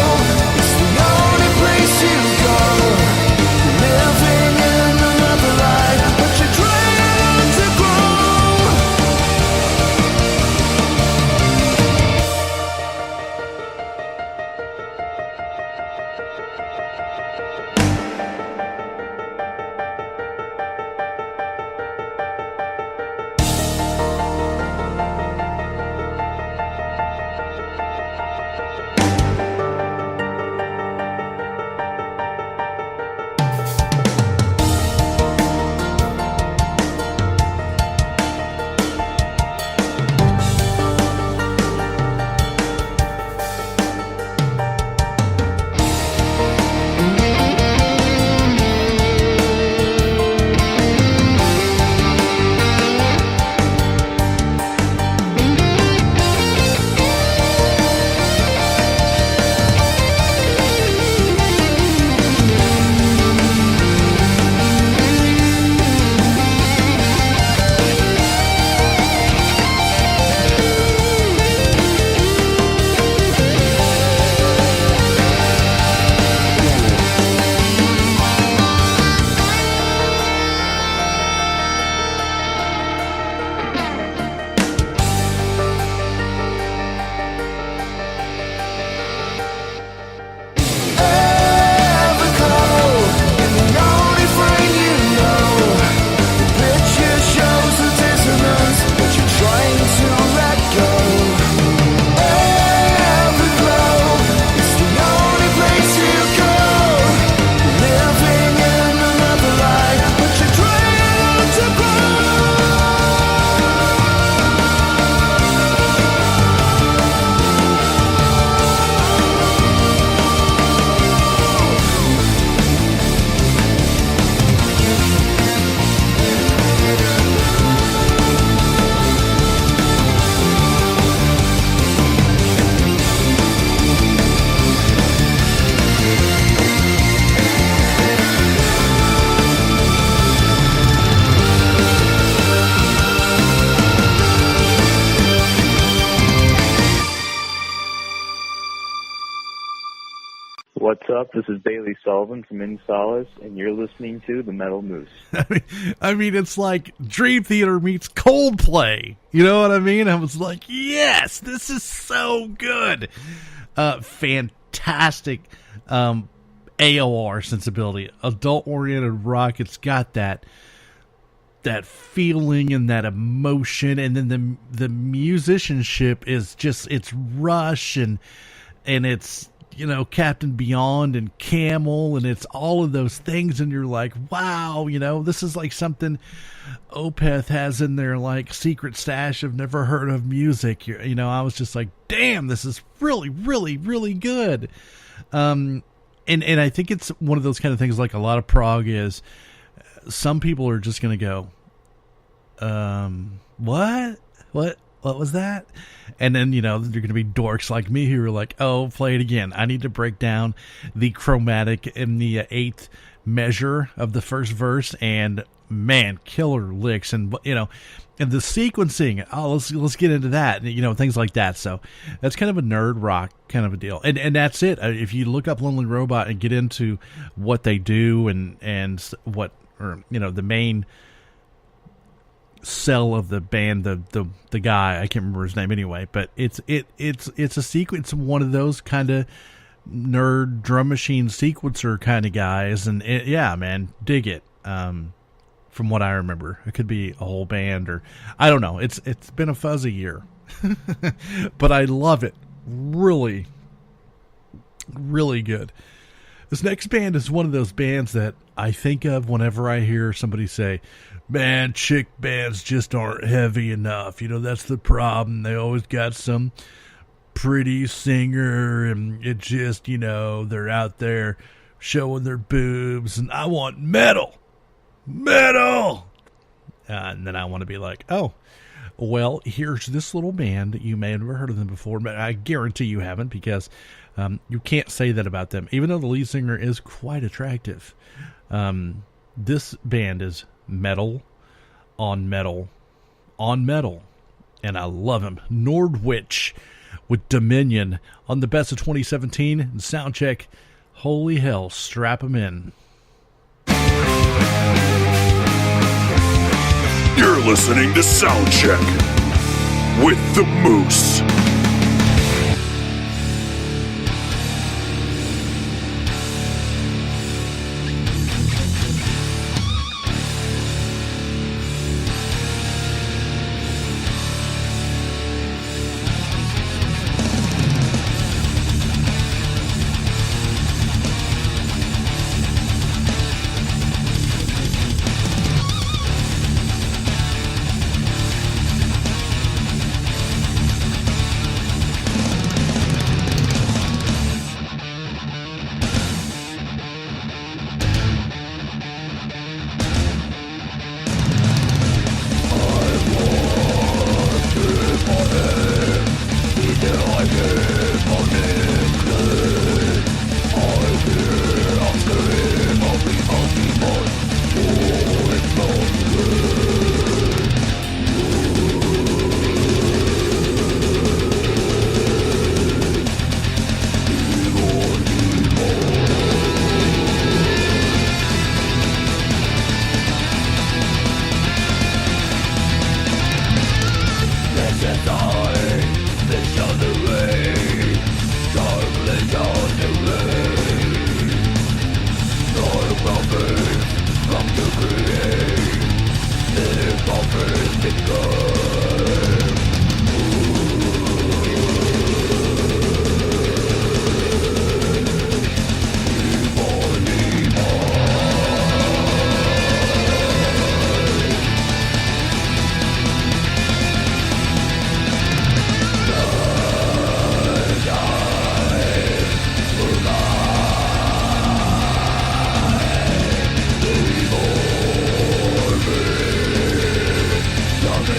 it's the only place you go. You're living in another life, but you're trying to grow. What's up? This is Bailey Sullivan from Insolace, and you're listening to The Metal Moose. I mean, it's like Dream Theater meets Coldplay. You know what I mean? I was like, yes, this is so good. Fantastic AOR sensibility, adult-oriented rock. It's got that feeling and that emotion, and then the musicianship is just, it's Rush and it's, you know, Captain Beyond and Camel, and it's all of those things, and you're like, wow, you know, this is like something Opeth has in their like secret stash of never heard of music. You know, I was just like, damn, this is really, really, really good. And I think it's one of those kind of things, like a lot of prog is, some people are just going to go, what was that? And then, you know, you're going to be dorks like me who are like, oh, play it again. I need to break down the chromatic in the eighth measure of the first verse, and man, killer licks, and, you know, and the sequencing. Oh, let's get into that, you know, things like that. So that's kind of a nerd rock kind of a deal, and that's it. If you look up Lonely Robot and get into what they do and what, or, you know, the main cell of the band, the guy, I can't remember his name anyway, but it's a sequence, one of those kind of nerd drum machine sequencer kind of guys, and yeah, man, dig it. From what I remember, it could be a whole band, or I don't know. It's been a fuzzy year, but I love it. Really, really good. This next band is one of those bands that I think of whenever I hear somebody say, man, chick bands just aren't heavy enough. You know, that's the problem. They always got some pretty singer, and it just, you know, they're out there showing their boobs, and I want metal. And then I want to be like, oh, well, here's this little band. You may have never heard of them before, but I guarantee you haven't, because you can't say that about them, even though the lead singer is quite attractive. This band is metal on metal on metal, and I love him. Nordwich with Dominion on the best of 2017 and Soundcheck. Holy hell, strap him in. You're listening to Soundcheck with the Moose.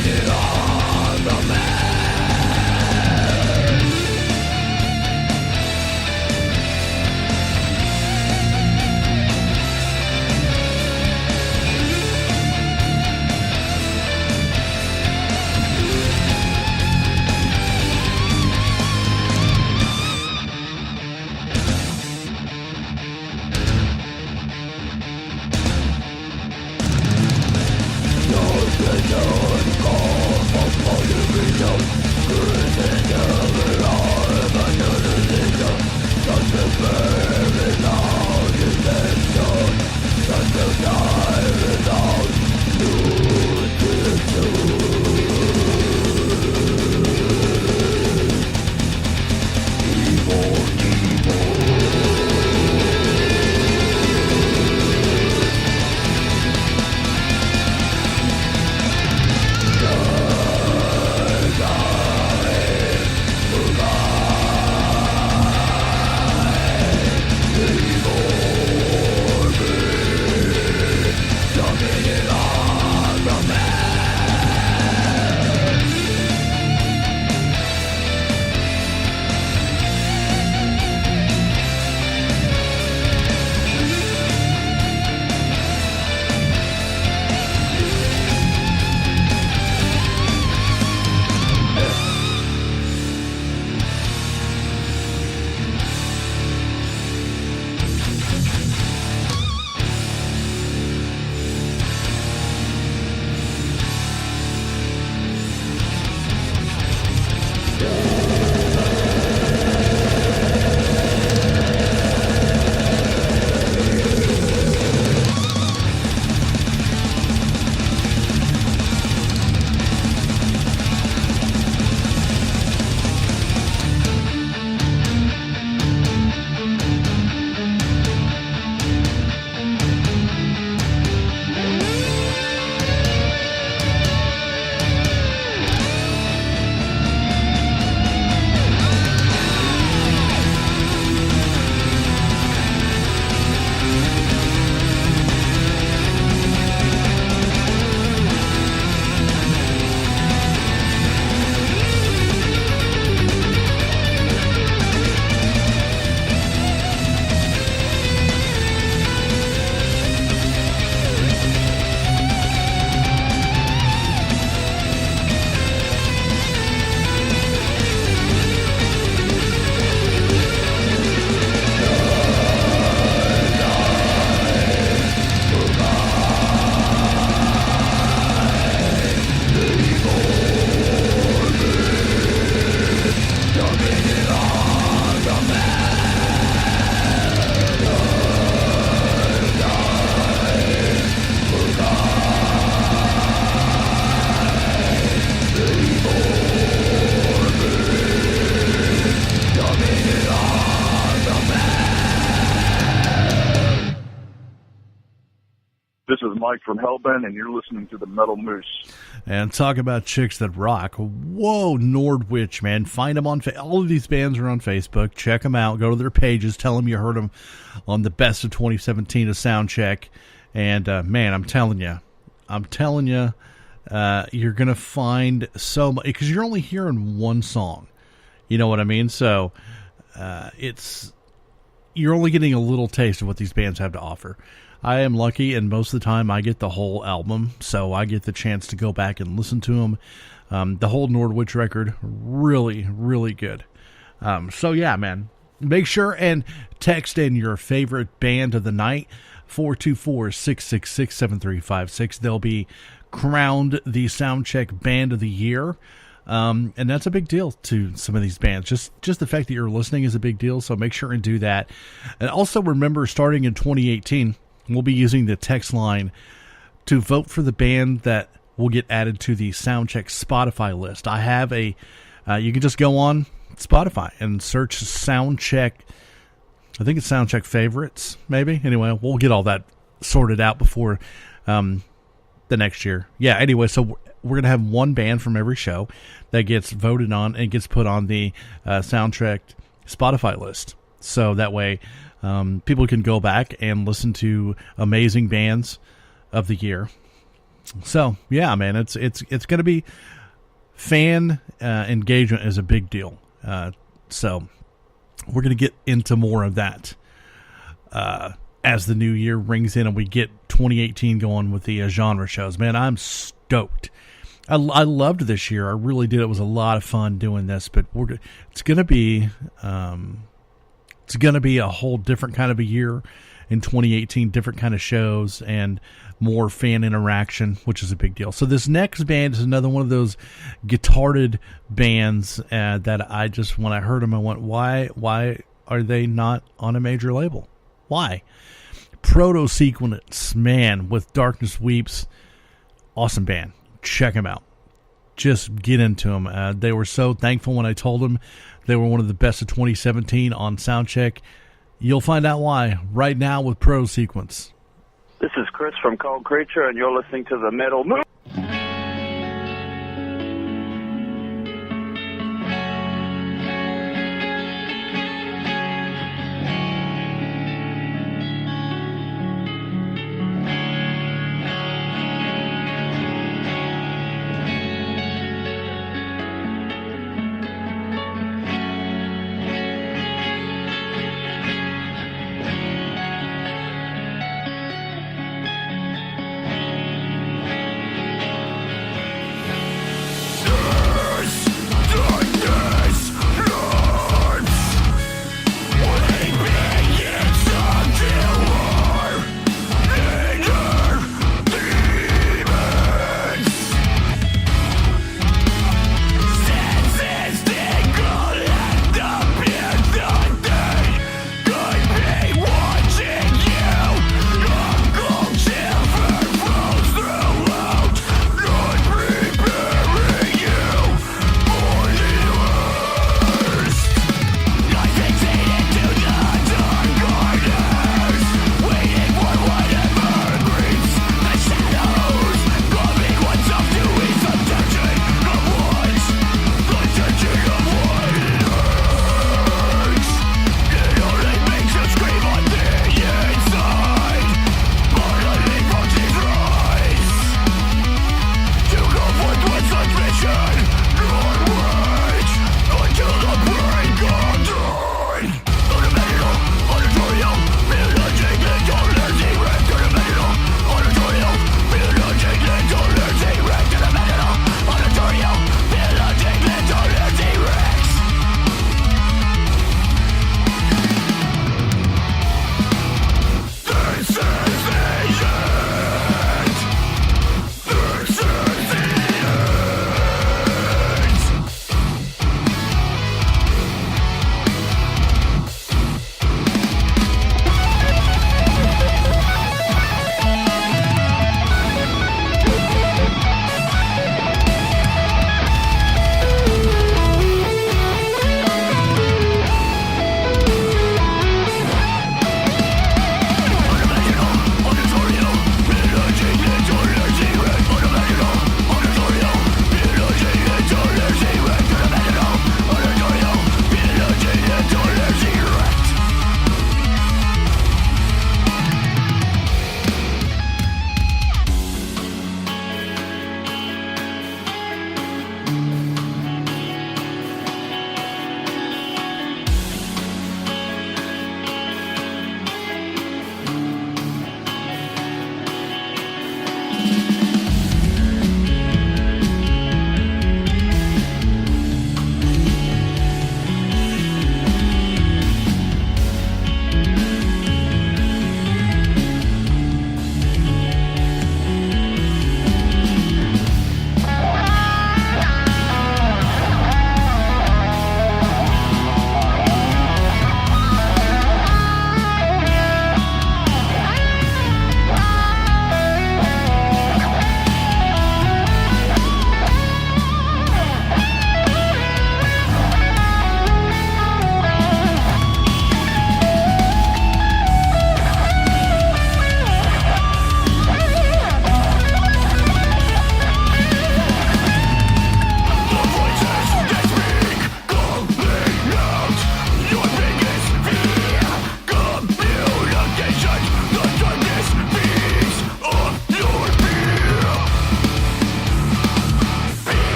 It This is Mike from Hellbent, and you're listening to the Metal Moose. And talk about chicks that rock. Whoa, Nordwich, man. Find them on all of these bands are on Facebook. Check them out. Go to their pages. Tell them you heard them on the best of 2017 of Soundcheck. And, man, I'm telling you, you're going to find so much, because you're only hearing one song. You know what I mean? So you're only getting a little taste of what these bands have to offer. I am lucky, and most of the time I get the whole album, so I get the chance to go back and listen to them. The whole Nordwich record, really, really good. So yeah, man, make sure and text in your favorite band of the night, 424-666-7356. They'll be crowned the Soundcheck Band of the Year. And that's a big deal to some of these bands. Just the fact that you're listening is a big deal, so make sure and do that. And also remember, starting in 2018, we'll be using the text line to vote for the band that will get added to the Soundcheck Spotify list. I have you can just go on Spotify and search Soundcheck. I think it's Soundcheck Favorites, maybe. Anyway, we'll get all that sorted out before the next year. Yeah, anyway, so we're going to have one band from every show that gets voted on and gets put on the Soundcheck Spotify list. So that way people can go back and listen to amazing bands of the year. So, yeah, man, it's going to be fan engagement is a big deal. So we're going to get into more of that as the new year rings in and we get 2018 going with the genre shows. Man, I'm stoked. I loved this year. I really did. It was a lot of fun doing this, but it's going to be a whole different kind of a year in 2018, different kind of shows and more fan interaction, which is a big deal. So this next band is another one of those guitared bands that I just, when I heard them, I went, why are they not on a major label? Why? Proto-Sequence, man, with Darkness Weeps. Awesome band. Check them out. Just get into them. They were so thankful when I told them they were one of the best of 2017 on Soundcheck. You'll find out why right now with Proto-Sequence. This is Chris from Cold Creature, and you're listening to the Metal Moose.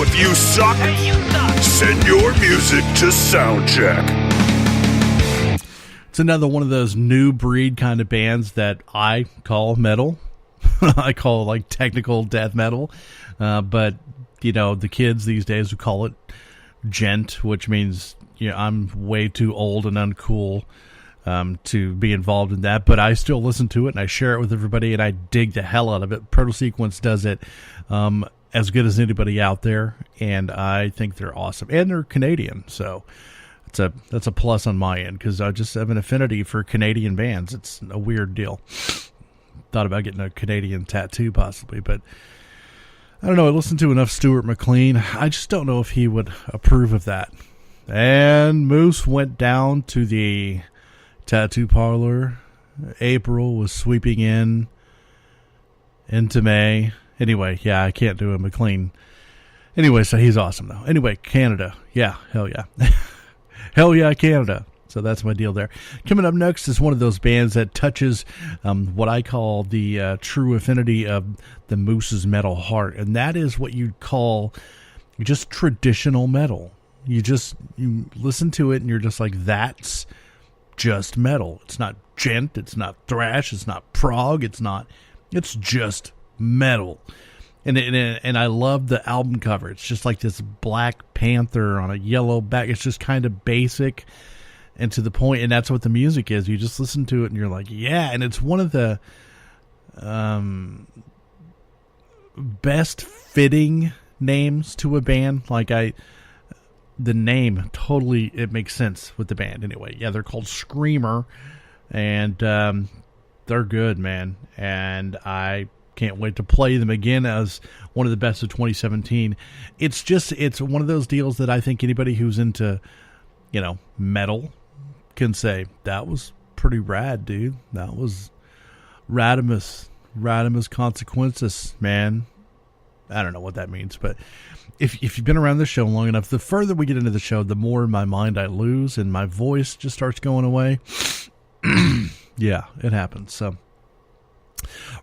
if you suck, send your music to Soundcheck. It's another one of those new breed kind of bands that I call metal. I call it like technical death metal. But, you know, the kids these days would call it gent, which means, you know, I'm way too old and uncool to be involved in that. But I still listen to it and I share it with everybody and I dig the hell out of it. Protosequence does it as good as anybody out there. And I think they're awesome. And they're Canadian, so that's a plus on my end because I just have an affinity for Canadian bands. It's a weird deal. Thought about getting a Canadian tattoo possibly, but I don't know. I listened to enough Stuart McLean. I just don't know if he would approve of that. And Moose went down to the tattoo parlor. April was sweeping into May. Anyway, yeah, I can't do a McLean. Anyway, so he's awesome though. Anyway, Canada. Yeah, hell yeah. Hell yeah, Canada. So that's my deal there. Coming up next is one of those bands that touches what I call the true affinity of the Moose's metal heart. And that is what you'd call just traditional metal. You listen to it and you're just like, that's just metal. It's not gent. It's not thrash. It's not prog. It's just metal. And I love the album cover. It's just like this Black Panther on a yellow back. It's just kind of basic and to the point, and that's what the music is. You just listen to it and you're like, yeah. And it's one of the best fitting names to a band. Like the name totally, it makes sense with the band anyway. Yeah, they're called Screamer, and they're good, man. And I can't wait to play them again as one of the best of 2017. It's one of those deals that I think anybody who's into, you know, metal can say, that was pretty rad, dude. That was Radimus Consequences, man. I don't know what that means, but if you've been around the show long enough, the further we get into the show, the more in my mind I lose and my voice just starts going away. Yeah, it happens. So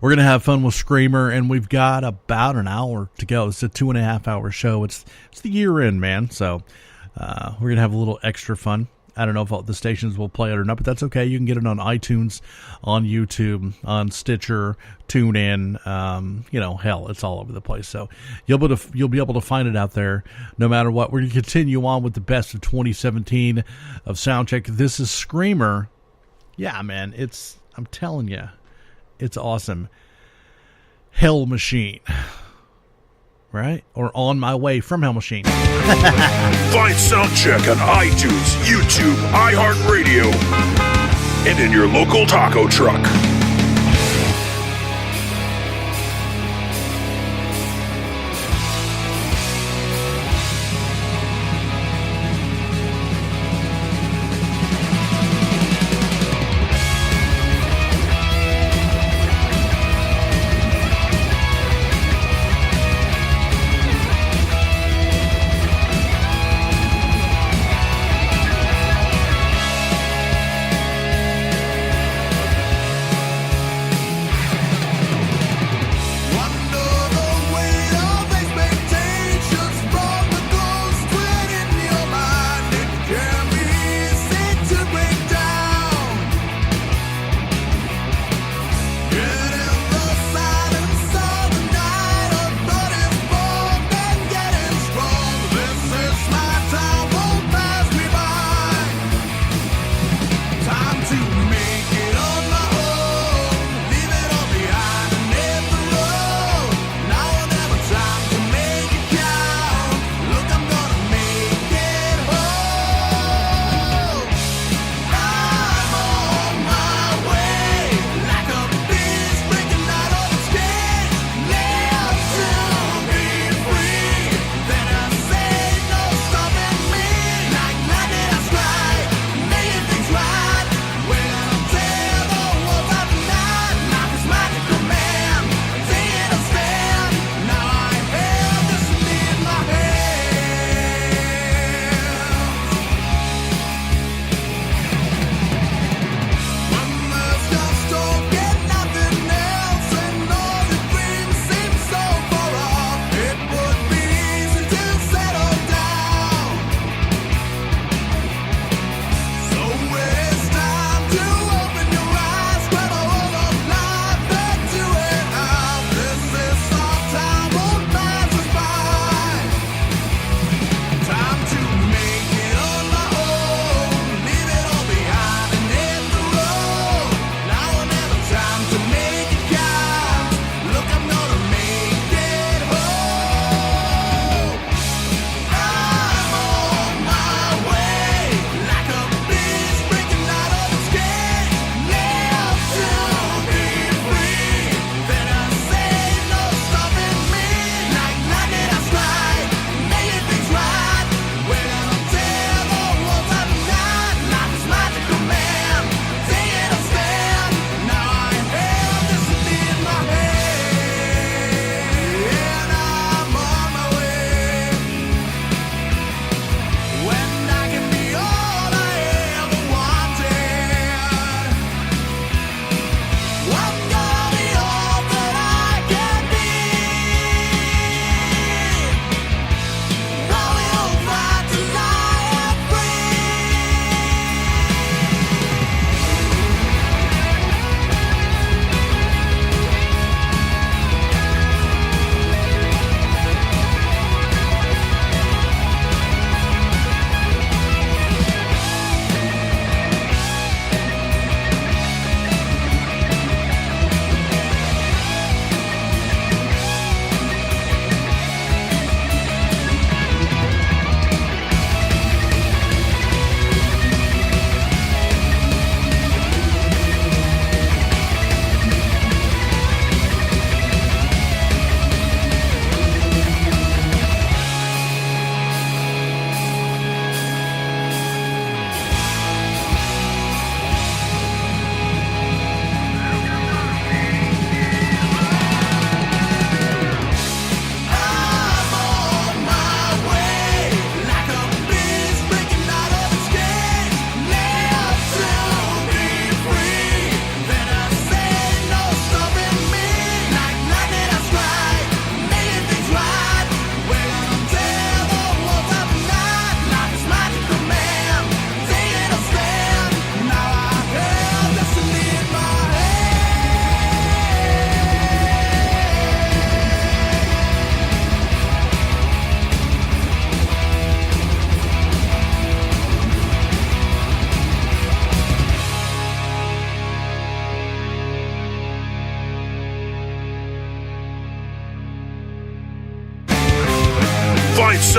we're going to have fun with Screamer, and we've got about an hour to go. It's a 2.5 hour show. It's the year end, man. So we're going to have a little extra fun. I don't know if all the stations will play it or not, but that's okay. You can get it on iTunes, on YouTube, on Stitcher, TuneIn. You know, hell, it's all over the place. So you'll be able to find it out there no matter what. We're going to continue on with the best of 2017 of Soundcheck. This is Screamer. Yeah, man, I'm telling you, it's awesome. Hell Machine. Right? Or On My Way from Hell Machine. Find Soundcheck on iTunes, YouTube, iHeartRadio, and in your local taco truck.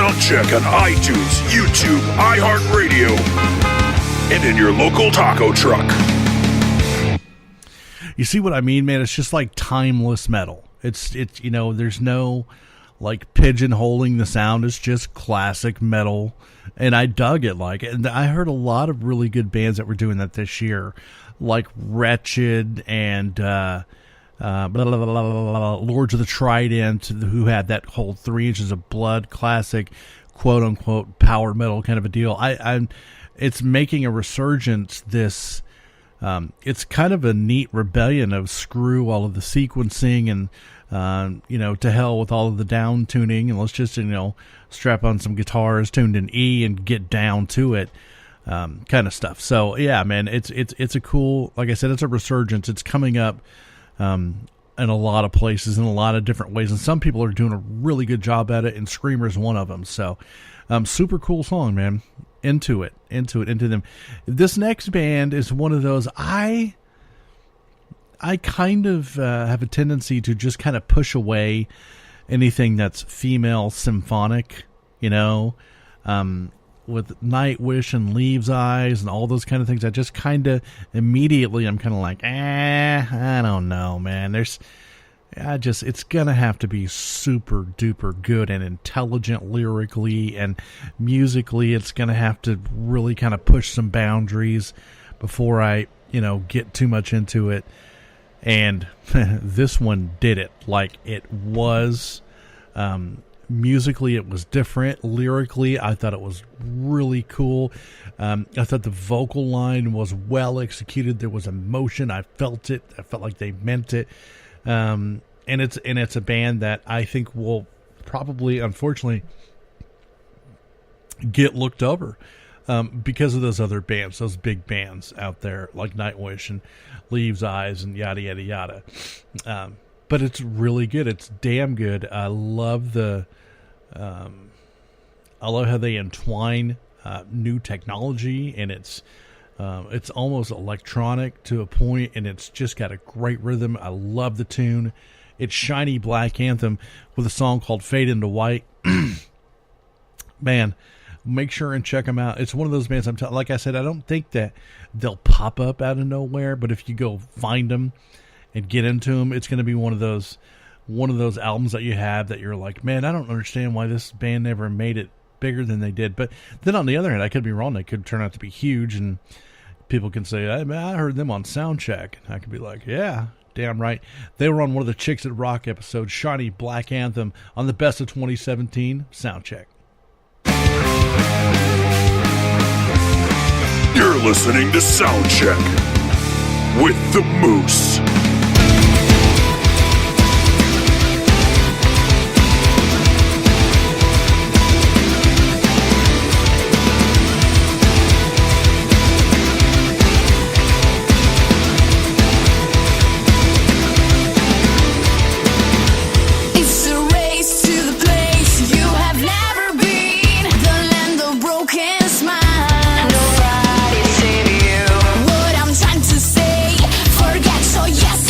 Soundcheck on iTunes, YouTube, iHeartRadio, and in your local taco truck. You see what I mean, man? It's just like timeless metal. It's there's no like pigeonholing the sound. It's just classic metal, and I dug it. And I heard a lot of really good bands that were doing that this year, like Wretched and Lords of the Trident, who had that whole 3 Inches of Blood classic, quote unquote power metal kind of a deal. It's making a resurgence. This. It's kind of a neat rebellion of screw all of the sequencing and, to hell with all of the down tuning, and let's just, strap on some guitars tuned in E and get down to it, kind of stuff. So yeah, man, it's a cool, like I said, it's a resurgence. It's coming up, in a lot of places in a lot of different ways. And some people are doing a really good job at it, and Screamer's one of them. So, super cool song, man. Into them. This next band is one of those I kind of have a tendency to just kind of push away anything that's female symphonic, with Nightwish and Leaves' Eyes and all those kind of things. I just kind of immediately I'm kind of like, I don't know, man. It's going to have to be super duper good and intelligent lyrically and musically. It's going to have to really kind of push some boundaries before I, get too much into it. And this one did it. Like, it was, musically it was different. Lyrically, I thought it was really cool. I thought the vocal line was well executed. There was emotion. I felt it. I felt like they meant it. And it's a band that I think will probably, unfortunately, get looked over because of those other bands, those big bands out there like Nightwish and Leaves' Eyes and yada yada yada. But it's really good. It's damn good. I love I love how they entwine new technology, and it's almost electronic to a point, and it's just got a great rhythm. I love the tune. It's Shiny Black Anthem with a song called Fade into White. Man, make sure and check them out. It's one of those bands, like I said, I don't think that they'll pop up out of nowhere, but if you go find them and get into them, it's going to be one of those albums that you have that you're like, man, I don't understand why this band never made it bigger than they did. But then on the other hand, I could be wrong. They could turn out to be huge, and people can say, hey, man, I heard them on Soundcheck. And I could be like, yeah, damn right. They were on one of the Chicks That Rock episodes, Shiny Black Anthem, on the Best of 2017 Soundcheck. You're listening to Soundcheck with the Moose. Yes.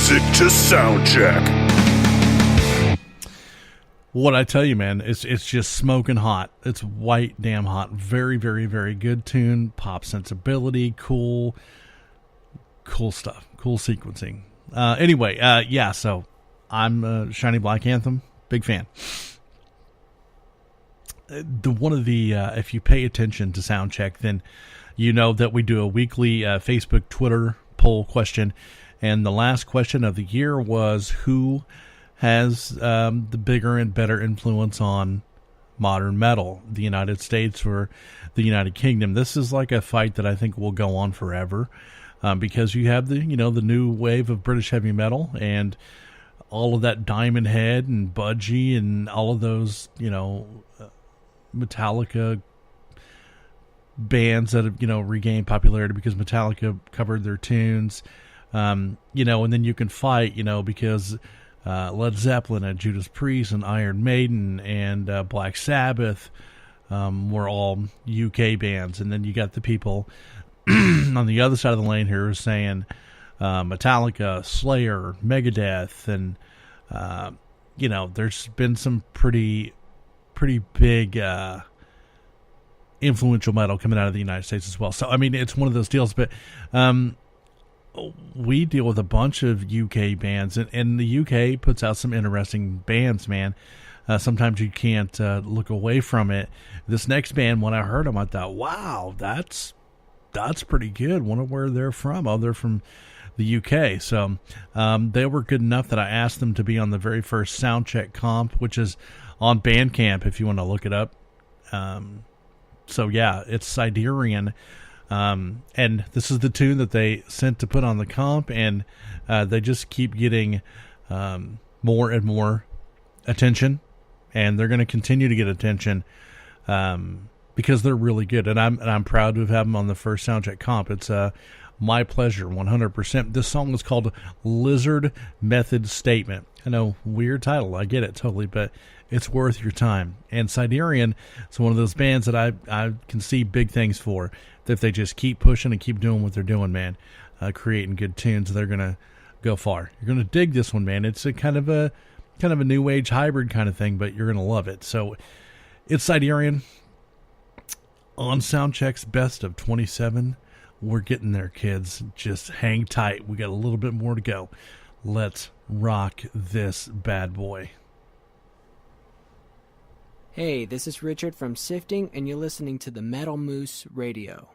music to Soundcheck. What I tell you, man, it's just smoking hot. It's white damn hot. Very, very, very good tune. Pop sensibility. Cool stuff. Cool sequencing. Anyway, yeah, so I'm Shiny Black Anthem. Big fan. If you pay attention to Soundcheck, then you know that we do a weekly Facebook, Twitter poll question. And the last question of the year was, who has the bigger and better influence on modern metal, the United States or the United Kingdom? This is like a fight that I think will go on forever, because you have the new wave of British heavy metal and all of that Diamond Head and Budgie and all of those Metallica bands that have regained popularity because Metallica covered their tunes, and then you can fight because Led Zeppelin and Judas Priest and Iron Maiden and Black Sabbath were all UK bands. And then you got the people on the other side of the lane here who are saying Metallica, Slayer, Megadeth, and there's been some pretty big influential metal coming out of the United States as well. So I mean, it's one of those deals. But we deal with a bunch of UK bands, and the UK puts out some interesting bands, man. Sometimes you can't look away from it. This next band, when I heard them, I thought, wow, that's pretty good. Wonder where they're from. Oh, they're from the UK. So they were good enough that I asked them to be on the very first Soundcheck comp, which is on Bandcamp if you want to look it up. So yeah, it's Siderian. And this is the tune that they sent to put on the comp, and they just keep getting more and more attention, and they're going to continue to get attention because they're really good, and I'm proud to have them on the first Soundcheck comp. It's my pleasure, 100%. This song is called Lizard Method Statement. I know, weird title, I get it totally, but it's worth your time. And Siderian is one of those bands that I can see big things for. If they just keep pushing and keep doing what they're doing, man, creating good tunes, they're gonna go far. You're gonna dig this one, man. It's a kind of a new age hybrid kind of thing, but you're gonna love it. So it's Siderian on Soundcheck's Best of 27. We're getting there, kids. Just hang tight. We got a little bit more to go. Let's rock this bad boy. Hey, this is Richard from Sifting, and you're listening to the Metal Moose Radio.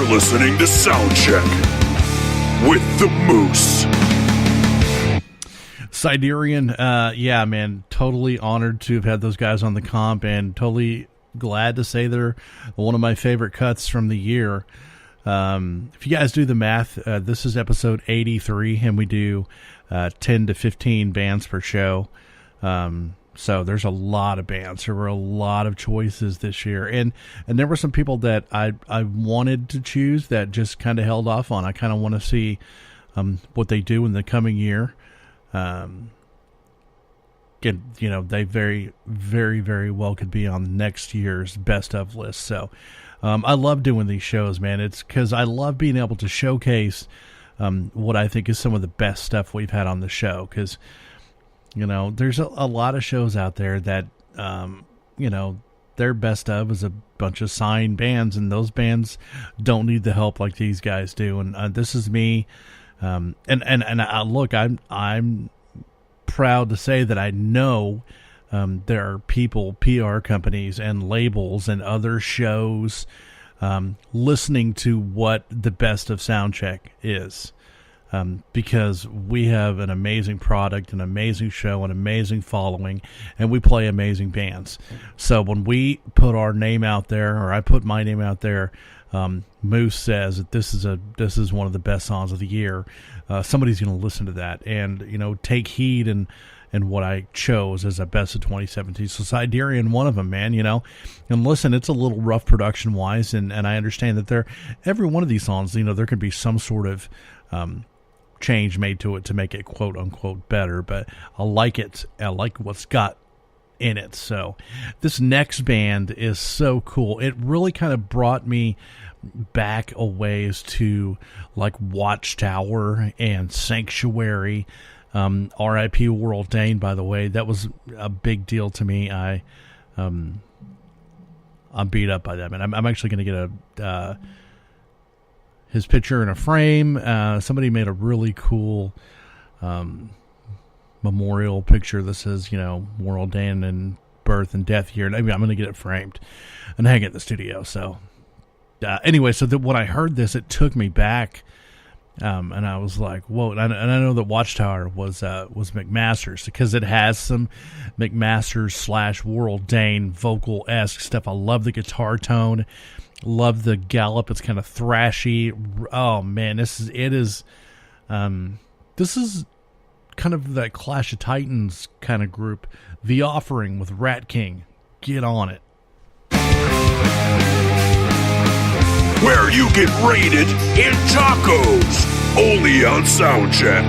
listening to Soundcheck with the Moose. Siderian, yeah, man, totally honored to have had those guys on the comp, and totally glad to say they're one of my favorite cuts from the year. If you guys do the math, this is episode 83, and we do 10 to 15 bands per show. So there's a lot of bands. There were a lot of choices this year, and there were some people that I wanted to choose that just kind of held off on. I kind of want to see what they do in the coming year. They very, very, very well could be on next year's best of list. So I love doing these shows, man. It's because I love being able to showcase what I think is some of the best stuff we've had on the show. Because, there's a lot of shows out there that, their best of is a bunch of signed bands, and those bands don't need the help like these guys do. And this is me. Look, I'm proud to say that I know there are people, PR companies and labels and other shows listening to what the best of Soundcheck is, because we have an amazing product, an amazing show, an amazing following, and we play amazing bands. So when we put our name out there, or I put my name out there, Moose says that this is one of the best songs of the year. Somebody's going to listen to that and take heed and what I chose as a best of 2017. So Siderian, one of them, man. And listen, it's a little rough production wise, and I understand that every one of these songs, there can be some sort of change made to it to make it quote unquote better. But I like it. I like what's got in it. So this next band is so cool. It really kind of brought me back a ways to like Watchtower and Sanctuary. R.I.P. World Dane, by the way. That was a big deal to me. I'm beat up by that, man. I'm actually going to get his picture in a frame. Somebody made a really cool memorial picture that says, World Dane and birth and death year. And I'm going to get it framed and hang it in the studio. So anyway, so when I heard this, it took me back. And I was like, whoa. And I know that Watchtower was McMaster's, because it has some McMaster's / World Dane vocal-esque stuff. I love the guitar tone. Love the gallop. It's kind of thrashy. Oh man, this is kind of that Clash of Titans kind of group. The Offering with Rat King. Get on it. Where you get raided in tacos, only on Soundcheck.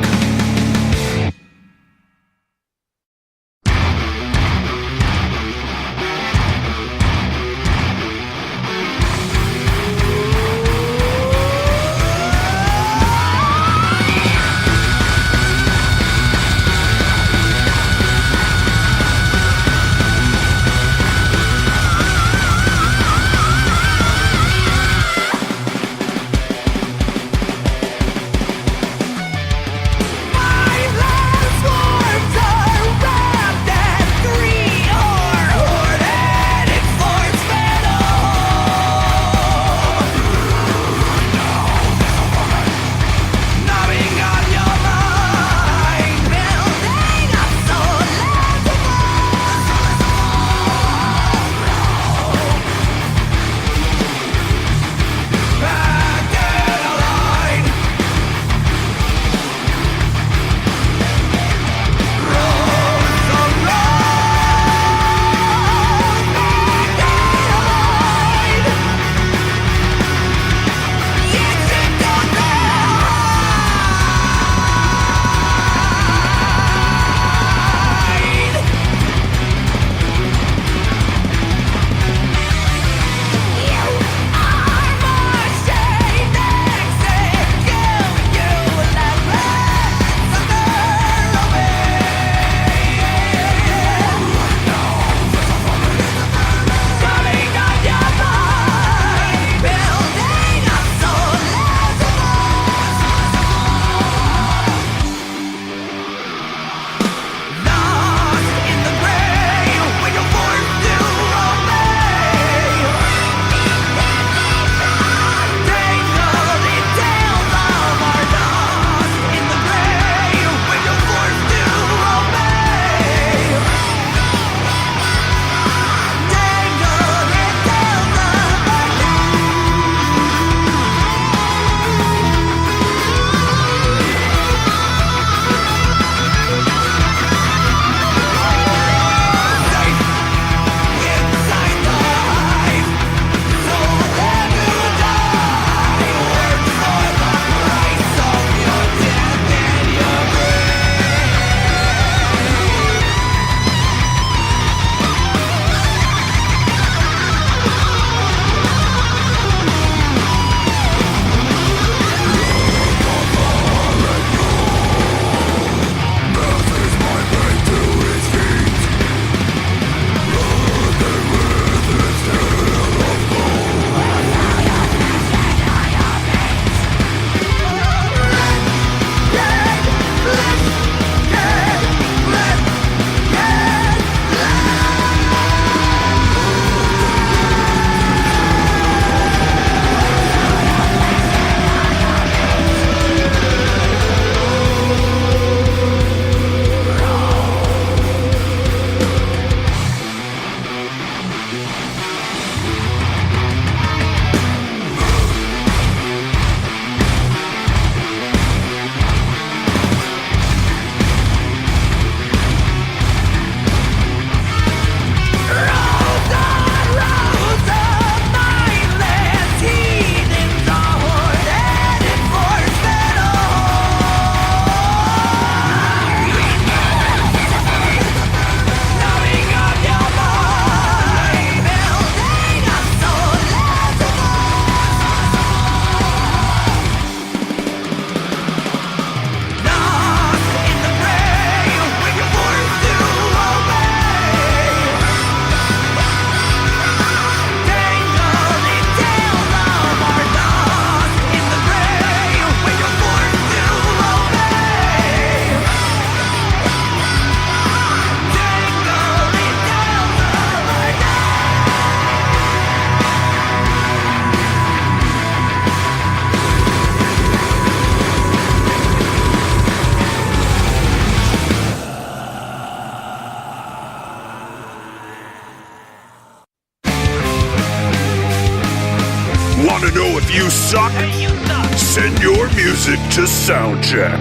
Want to know if you suck? Hey, you suck. Send your music to Soundcheck.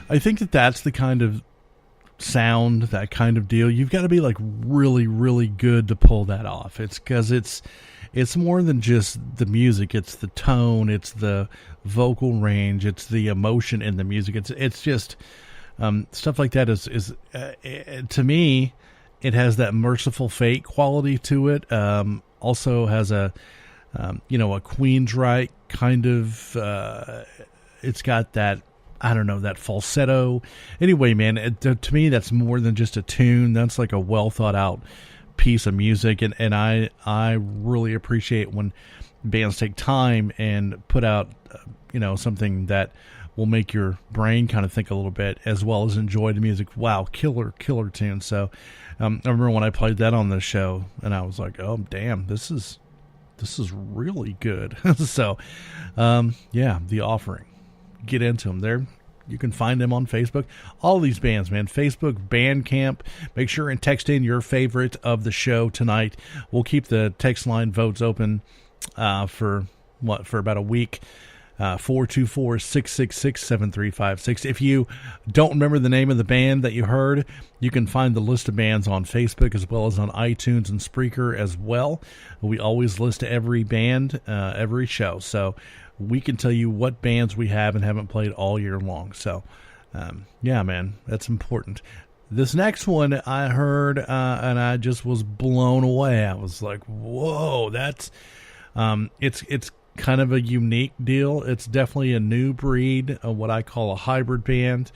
I think that's the kind of sound, that kind of deal. You've got to be like really, really good to pull that off. It's because it's more than just the music. It's the tone. It's the vocal range. It's the emotion in the music. It's just stuff like that is to me, it has that Merciful Fate quality to it. Also has a a Queensryche kind of. It's got that. I don't know, that falsetto. Anyway, man, to me, that's more than just a tune. That's like a well thought out piece of music, and I really appreciate when bands take time and put out something that will make your brain kind of think a little bit as well as enjoy the music. Wow, killer tune. So I remember when I played that on the show, and I was like, oh damn, this is really good. So The Offering, get into them. There you can find them on Facebook. All these bands, man. Facebook, Bandcamp. Make sure and text in your favorite of the show tonight. We'll keep the text line votes open for about a week. 424-666-7356. If you don't remember the name of the band that you heard, you can find the list of bands on Facebook as well as on iTunes and Spreaker as well. We always list every band, every show. So we can tell you what bands we have and haven't played all year long. So, man, that's important. This next one I heard, and I just was blown away. I was like, whoa, that's, it's kind of a unique deal. It's definitely a new breed, what I call a hybrid band.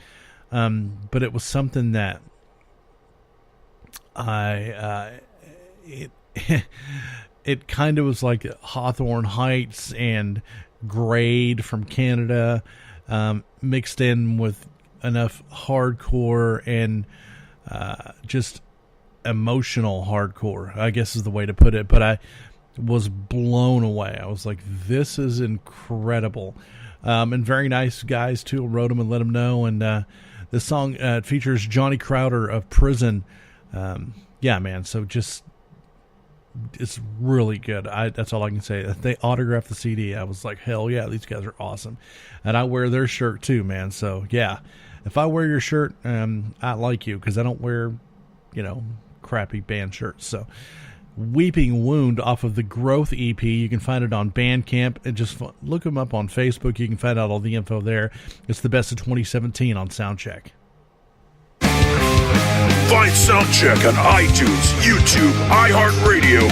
But it was something that it kind of was like Hawthorne Heights and Grade from Canada, mixed in with enough hardcore and just emotional hardcore, I guess is the way to put it. But I was blown away. I was like, this is incredible. And very nice guys too wrote them and let them know. And this song features Johnny Crowder of Prison. Man, so just it's really good. That's all I can say. They autographed the CD. I was like, hell yeah, these guys are awesome. And I wear their shirt too, man. So yeah, if I wear your shirt, I like you, because I don't wear, crappy band shirts. So Weeping Wound off of the Growth EP. You can find it on Bandcamp, and just look them up on Facebook. You can find out all the info there. It's the best of 2017 on Soundcheck. Find Soundcheck on iTunes, YouTube, iHeartRadio,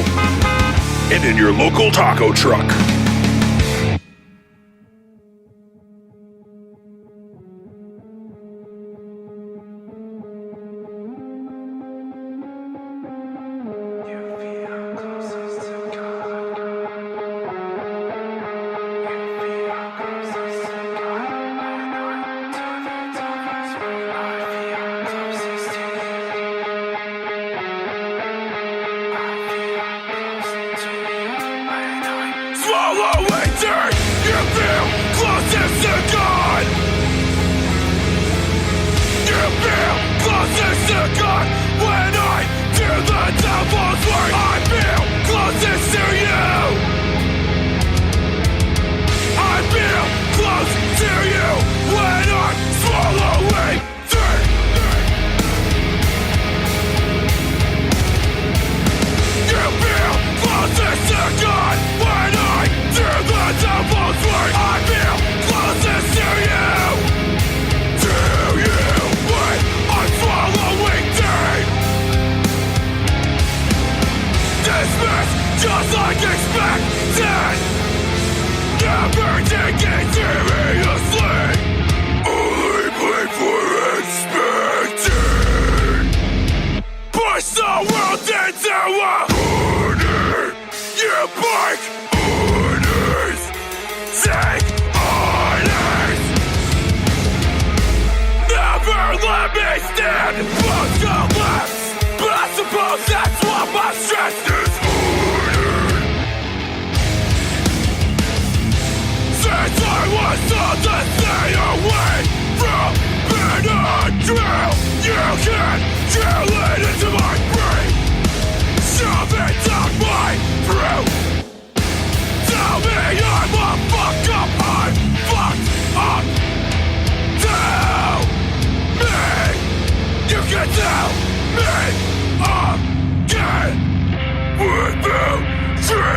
and in your local taco truck.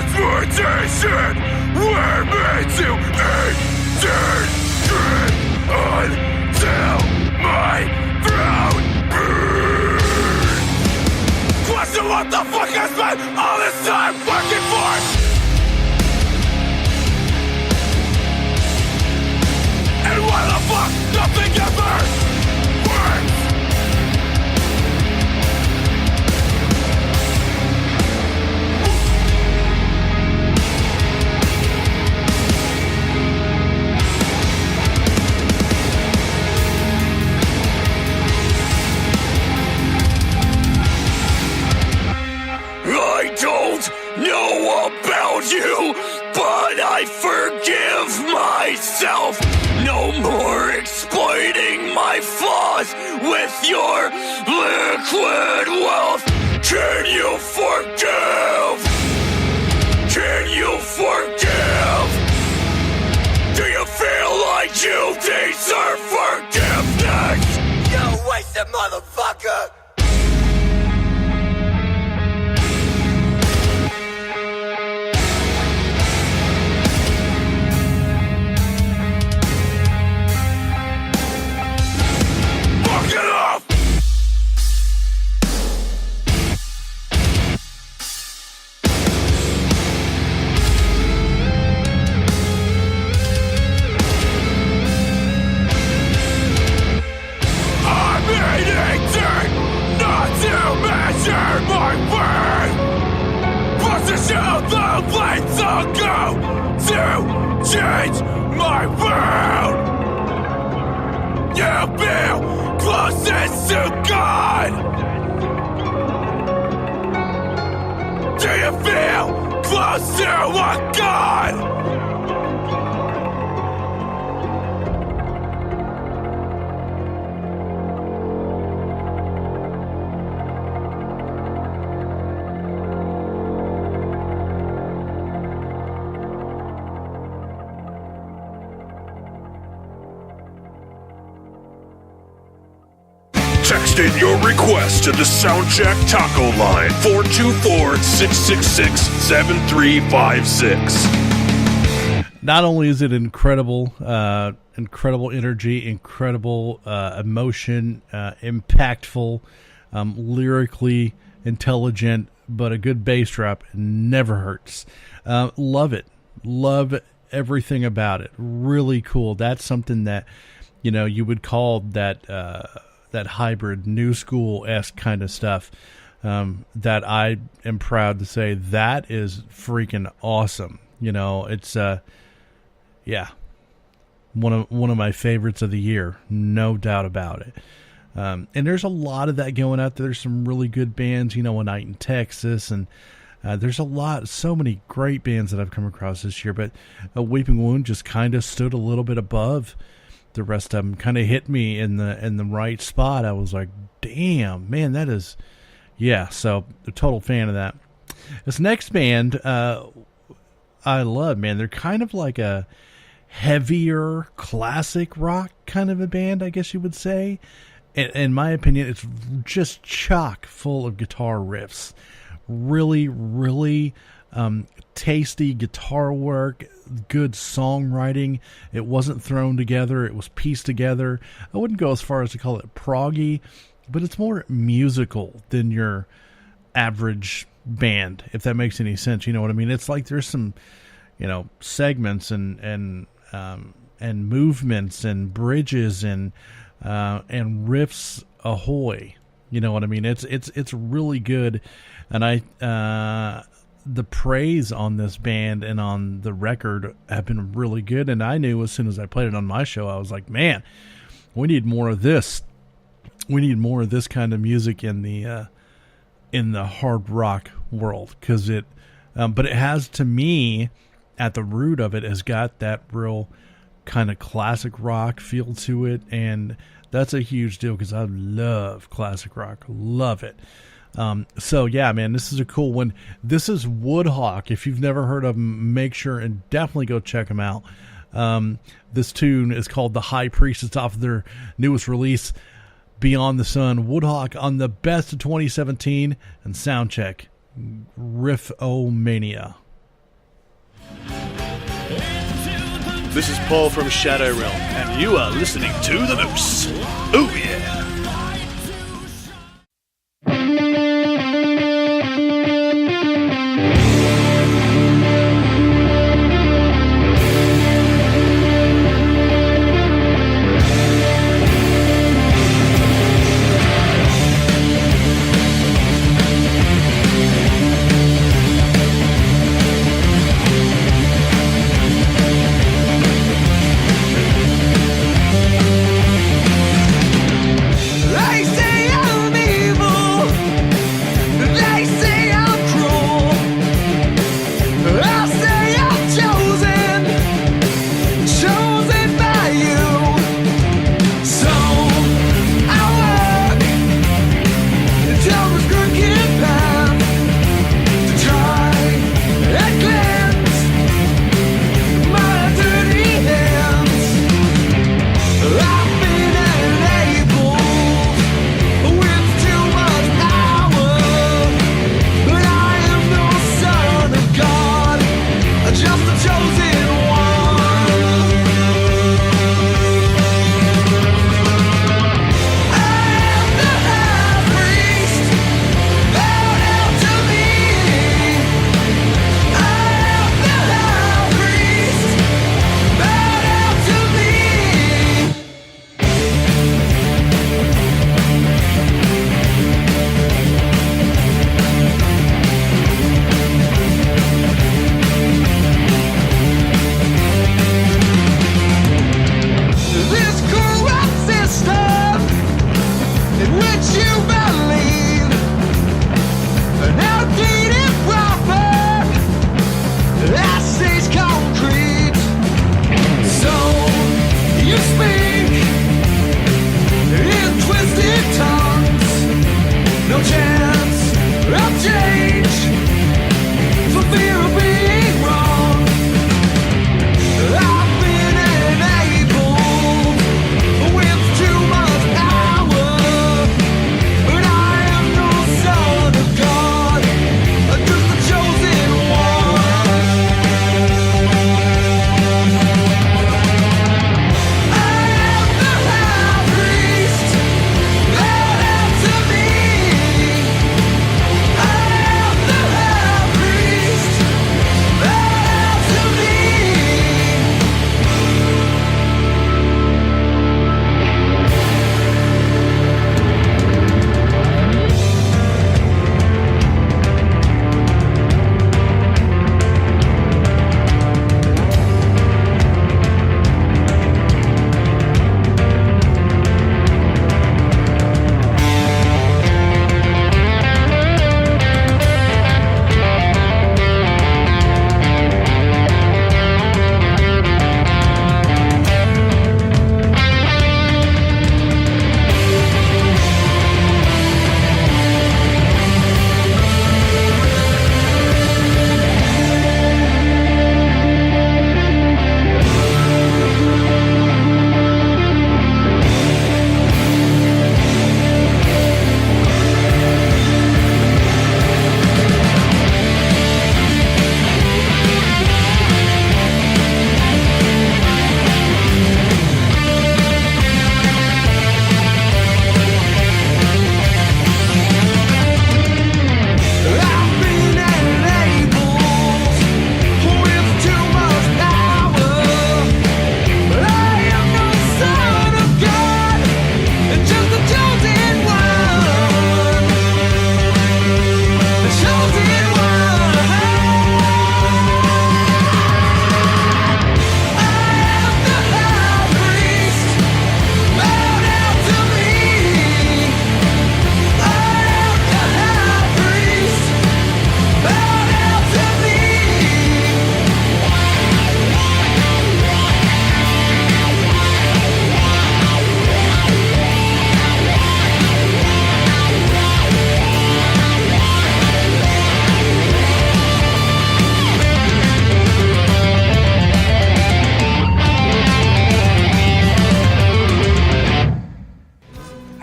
transportation. We're meant to integrate until my throat burns. Question what the fuck I spent all this time working for. And why the fuck nothing ever works? I don't know about you, but I forgive myself. No more exploiting my flaws with your liquid wealth. Can you forgive? Can you forgive? Do you feel like you deserve forgiveness? You wasted motherfucker! Fuck it up! I'm eating dirt, not to measure my worth. Position the lights I'll go to change my world. You feel closest to God. Do you feel close to a God? Text in your request to the Soundcheck Taco line 424-666-7356. Not only is it incredible, incredible energy, incredible emotion, impactful, lyrically intelligent, but a good bass drop never hurts. Love it. Love everything about it. Really cool. That's something that, you would call that hybrid new school-esque kind of stuff, that I am proud to say that is freaking awesome. It's one of my favorites of the year, no doubt about it. And there's a lot of that going out there. There's some really good bands, A Night in Texas, and there's so many great bands that I've come across this year, but Weeping Wound just kind of stood a little bit above the rest of them, kind of hit me in the right spot. I was like, damn, man, that is, so a total fan of that. This next band, I love, man. They're kind of like a heavier classic rock kind of a band, I guess you would say. In my opinion, it's just chock full of guitar riffs. Really, really tasty guitar work, good songwriting. It wasn't thrown together. It was pieced together. I wouldn't go as far as to call it proggy, but it's more musical than your average band, if that makes any sense. You know what I mean? It's like there's some, segments and movements and bridges and riffs ahoy. You know what I mean? It's really good. And the praise on this band and on the record have been really good. And I knew as soon as I played it on my show, I was like, man, we need more of this. We need more of this kind of music in the hard rock world. But it has, to me, at the root of it, has got that real kind of classic rock feel to it. And that's a huge deal because I love classic rock. Love it. So yeah, man, this is a cool one. This is Woodhawk. If you've never heard of them, make sure and definitely go check them out. This tune is called The High Priest. It's off of their newest release, Beyond the Sun. Woodhawk on the Best of 2017 and Soundcheck. Riff-O-Mania. This is Paul from Shadow Realm, and you are listening to The Moose. Oh yeah!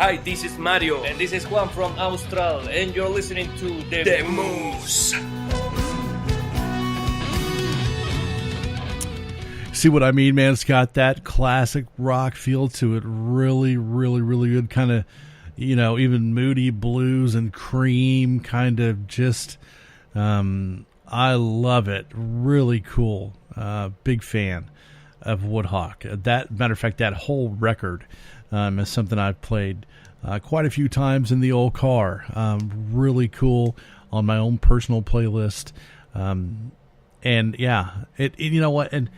Hi, this is Mario. And this is Juan from Austral. And you're listening to The Moose. See what I mean, man? It's got that classic rock feel to it. Really, really, really good kind of, even moody blues and cream kind of just, I love it. Really cool. Big fan of Woodhawk. Matter of fact, that whole record is something I've played quite a few times in the old car. Really cool on my own personal playlist. And yeah, you know what? And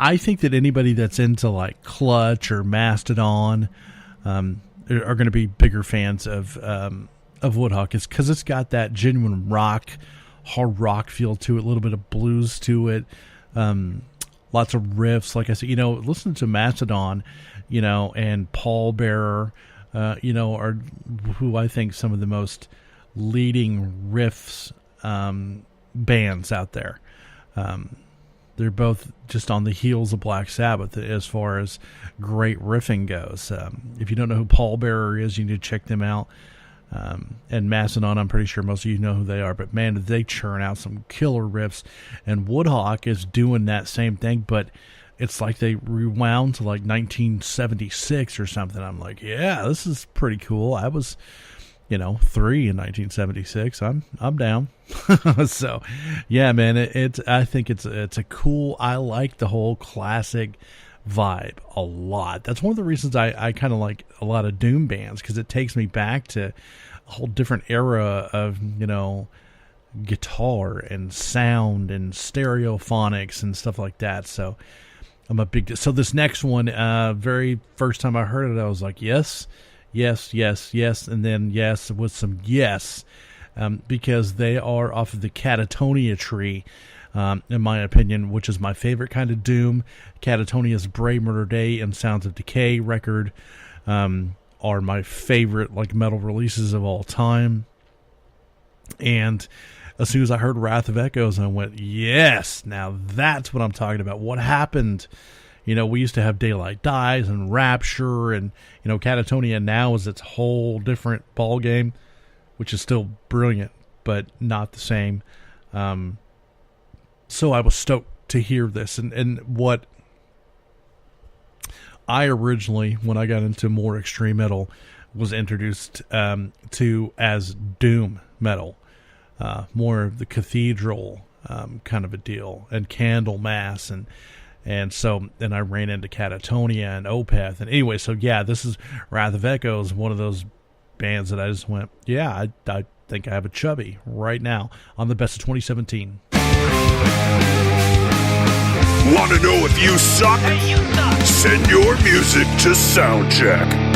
I think that anybody that's into like Clutch or Mastodon are going to be bigger fans of Woodhawk. It's because it's got that genuine hard rock feel to it, a little bit of blues to it, lots of riffs. Like I said, listen to Mastodon, and Paul Bearer, are who I think some of the most leading riffs bands out there. They're both just on the heels of Black Sabbath as far as great riffing goes. If you don't know who Paul Bearer is, you need to check them out. And Mastodon, I'm pretty sure most of you know who they are. But, man, they churn out some killer riffs. And Woodhawk is doing that same thing, but it's like they rewound to, like, 1976 or something. I'm like, yeah, this is pretty cool. I was... 3 in 1976. I'm down. So, yeah, man, I think it's a cool. I like the whole classic vibe a lot. That's one of the reasons I kind of like a lot of doom bands, because it takes me back to a whole different era of guitar and sound and stereophonics and stuff like that. So I'm a big. So this next one, very first time I heard it, I was like, yes. Yes, yes, yes, and then yes with some yes, because they are off of the Catatonia tree, in my opinion, which is my favorite kind of doom. Catatonia's Brave Murder Day and Sounds of Decay record are my favorite metal releases of all time. And as soon as I heard Wrath of Echoes, I went, yes, now that's what I'm talking about. What happened? We used to have Daylight Dies and Rapture, and, Catatonia now is its whole different ball game, which is still brilliant, but not the same. So I was stoked to hear this. And what I originally, when I got into more extreme metal, was introduced to as doom metal, more of the cathedral kind of a deal, and Candlemass, and so then I ran into Catatonia and Opeth. And anyway, so yeah, this is Wrath of Echoes, one of those bands that I just went, yeah, I think I have a chubby right now on the best of 2017. Want to know if you suck? Hey, you suck. Send your music to Soundcheck.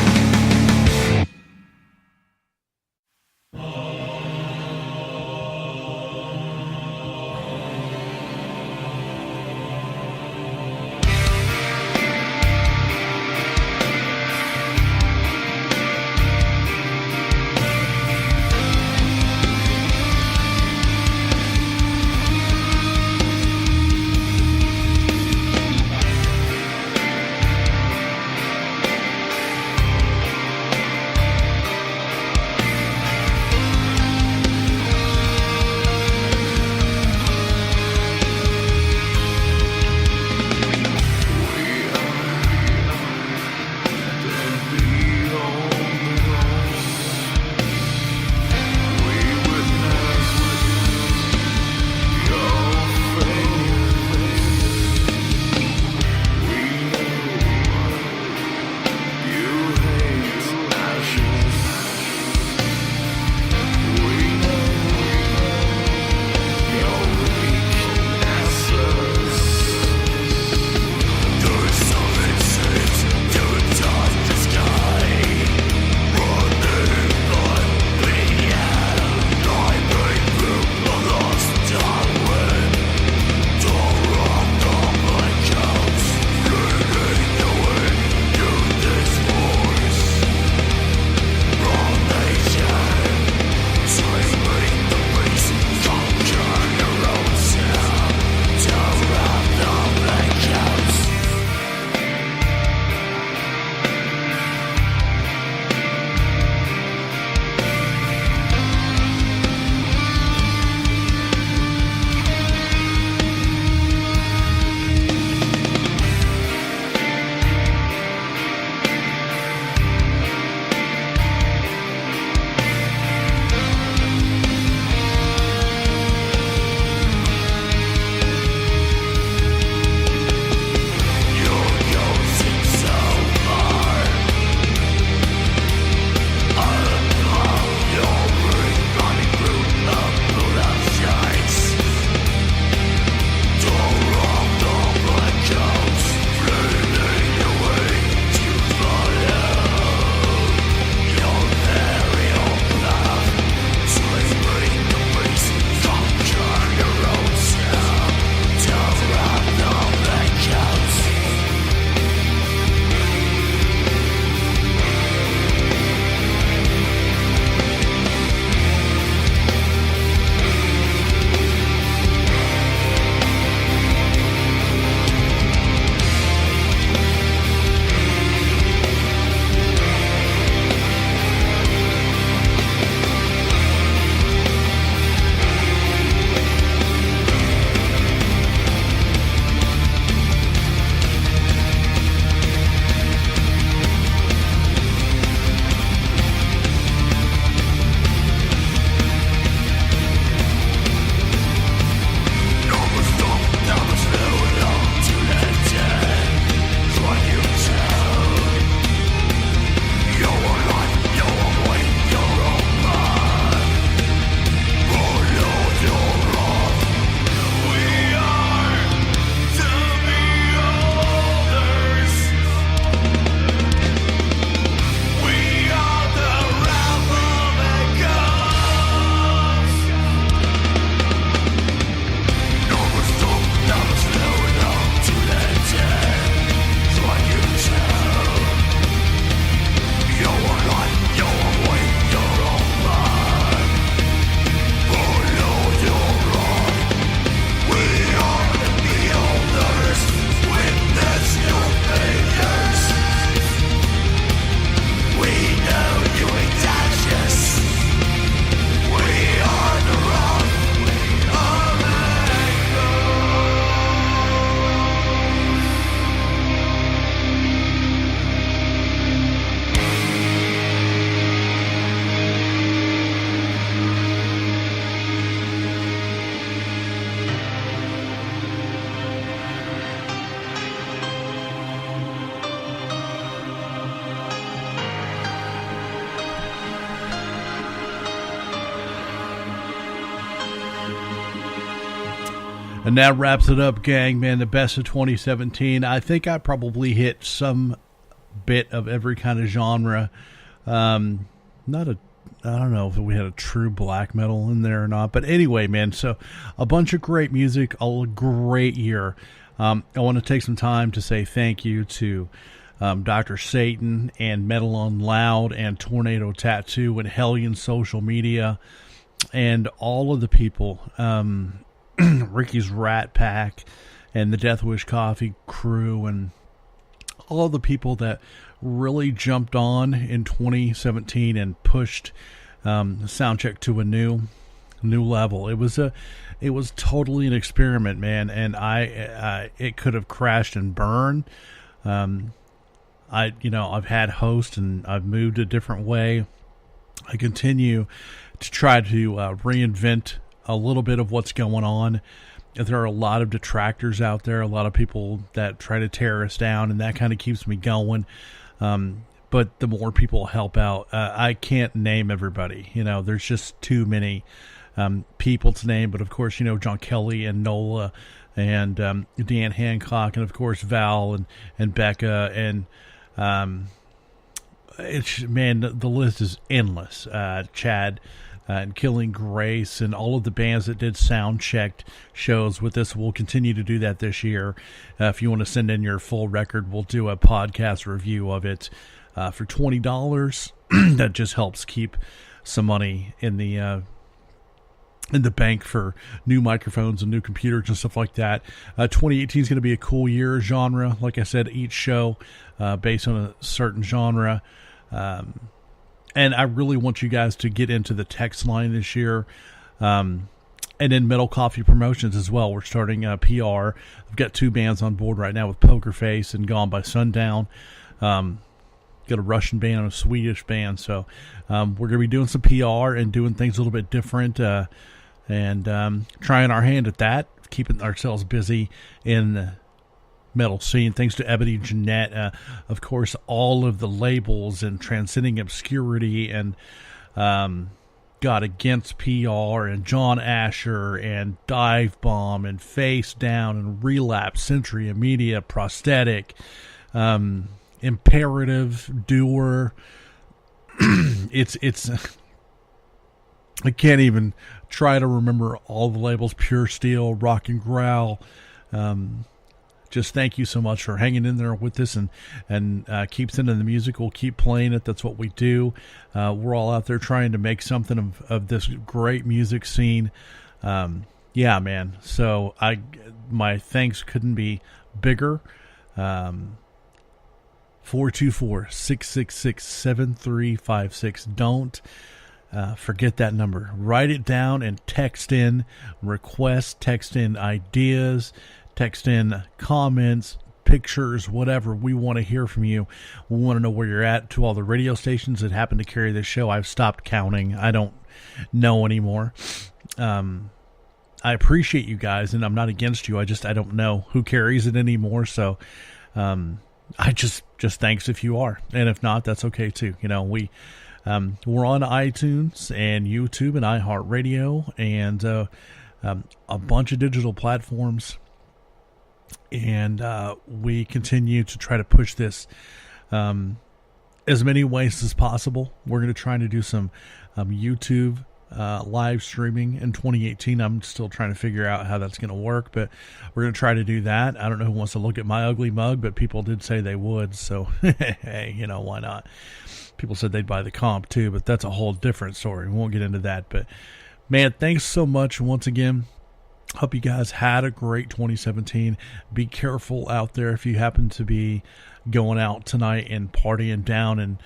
And that wraps it up, gang, man. The best of 2017. I think I probably hit some bit of every kind of genre. I don't know if we had a true black metal in there or not. But anyway, man, so a bunch of great music, a great year. I want to take some time to say thank you to Dr. Satan and Metal on Loud and Tornado Tattoo and Hellion Social Media and all of the people, Ricky's Rat Pack and the Death Wish Coffee crew and all the people that really jumped on in 2017 and pushed Soundcheck to a new level. It was totally an experiment, man, and it could have crashed and burned. I've had hosts and I've moved a different way. I continue to try to reinvent a little bit of what's going on. There are a lot of detractors out there, a lot of people that try to tear us down, and that kind of keeps me going. But the more people help out, I can't name everybody. There's just too many people to name. But of course, John Kelly and Nola and Dan Hancock, and of course Val and Becca, and the list is endless. Chad and Killing Grace and all of the bands that did Soundcheck shows with us. We'll continue to do that this year. If you want to send in your full record, we'll do a podcast review of it for $20. That just helps keep some money in the bank for new microphones and new computers and stuff like that. 2018 is going to be a cool year. Genre, like I said, each show based on a certain genre. And I really want you guys to get into the text line this year. And then Metal Coffee Promotions as well. We're starting PR. I've got 2 bands on board right now with Poker Face and Gone by Sundown. Got a Russian band and a Swedish band. So we're going to be doing some PR and doing things a little bit different. And trying our hand at that, keeping ourselves busy in the metal scene. Thanks to Ebony Jeanette, of course, all of the labels and Transcending Obscurity and God Against PR and John Asher and Dive Bomb and Face Down and Relapse, Century Media, Prosthetic, Imperative, Doer. It's I can't even try to remember all the labels. Pure Steel, Rock and Growl. Just thank you so much for hanging in there with us and keep sending the music. We'll keep playing it. That's what we do. We're all out there trying to make something of this great music scene. Yeah, man. So my thanks couldn't be bigger. 424-666-7356. Don't forget that number. Write it down and text in requests, text in ideas, text in comments, pictures, whatever. We want to hear from you. We want to know where you're at. To all the radio stations that happen to carry this show, I've stopped counting. I don't know anymore. I appreciate you guys, and I'm not against you. I don't know who carries it anymore. So I just thanks if you are, and if not, that's okay too. We're on iTunes and YouTube and iHeartRadio and a bunch of digital platforms. And we continue to try to push this as many ways as possible. We're going to try to do some YouTube live streaming in 2018. I'm still trying to figure out how that's going to work, but we're going to try to do that. I don't know who wants to look at my ugly mug, but people did say they would. So, hey, why not? People said they'd buy the comp too, but that's a whole different story. We won't get into that. But, man, thanks so much once again. Hope you guys had a great 2017. Be careful out there if you happen to be going out tonight and partying down and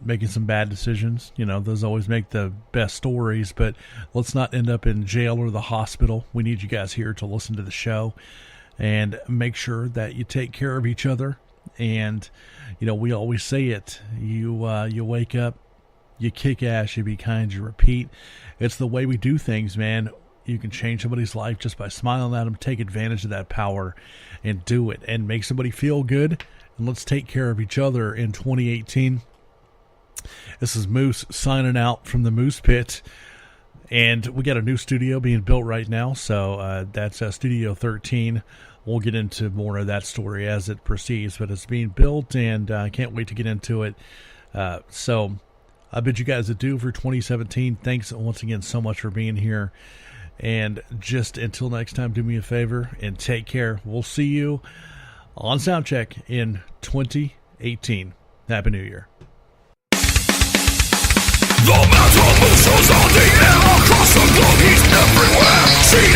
making some bad decisions. Those always make the best stories, but let's not end up in jail or the hospital. We need you guys here to listen to the show and make sure that you take care of each other. And, we always say it. You wake up, you kick ass, you be kind, you repeat. It's the way we do things, man. You can change somebody's life just by smiling at them. Take advantage of that power and do it and make somebody feel good. And let's take care of each other in 2018. This is Moose signing out from the Moose Pit. And we got a new studio being built right now, so that's Studio 13. We'll get into more of that story as it proceeds, but it's being built, and I can't wait to get into it. So I bid you guys adieu for 2017. Thanks once again so much for being here. And just until next time, do me a favor and take care. We'll see you on Soundcheck in 2018. Happy New Year. The metal moose is on the air across the globe, he's everywhere. See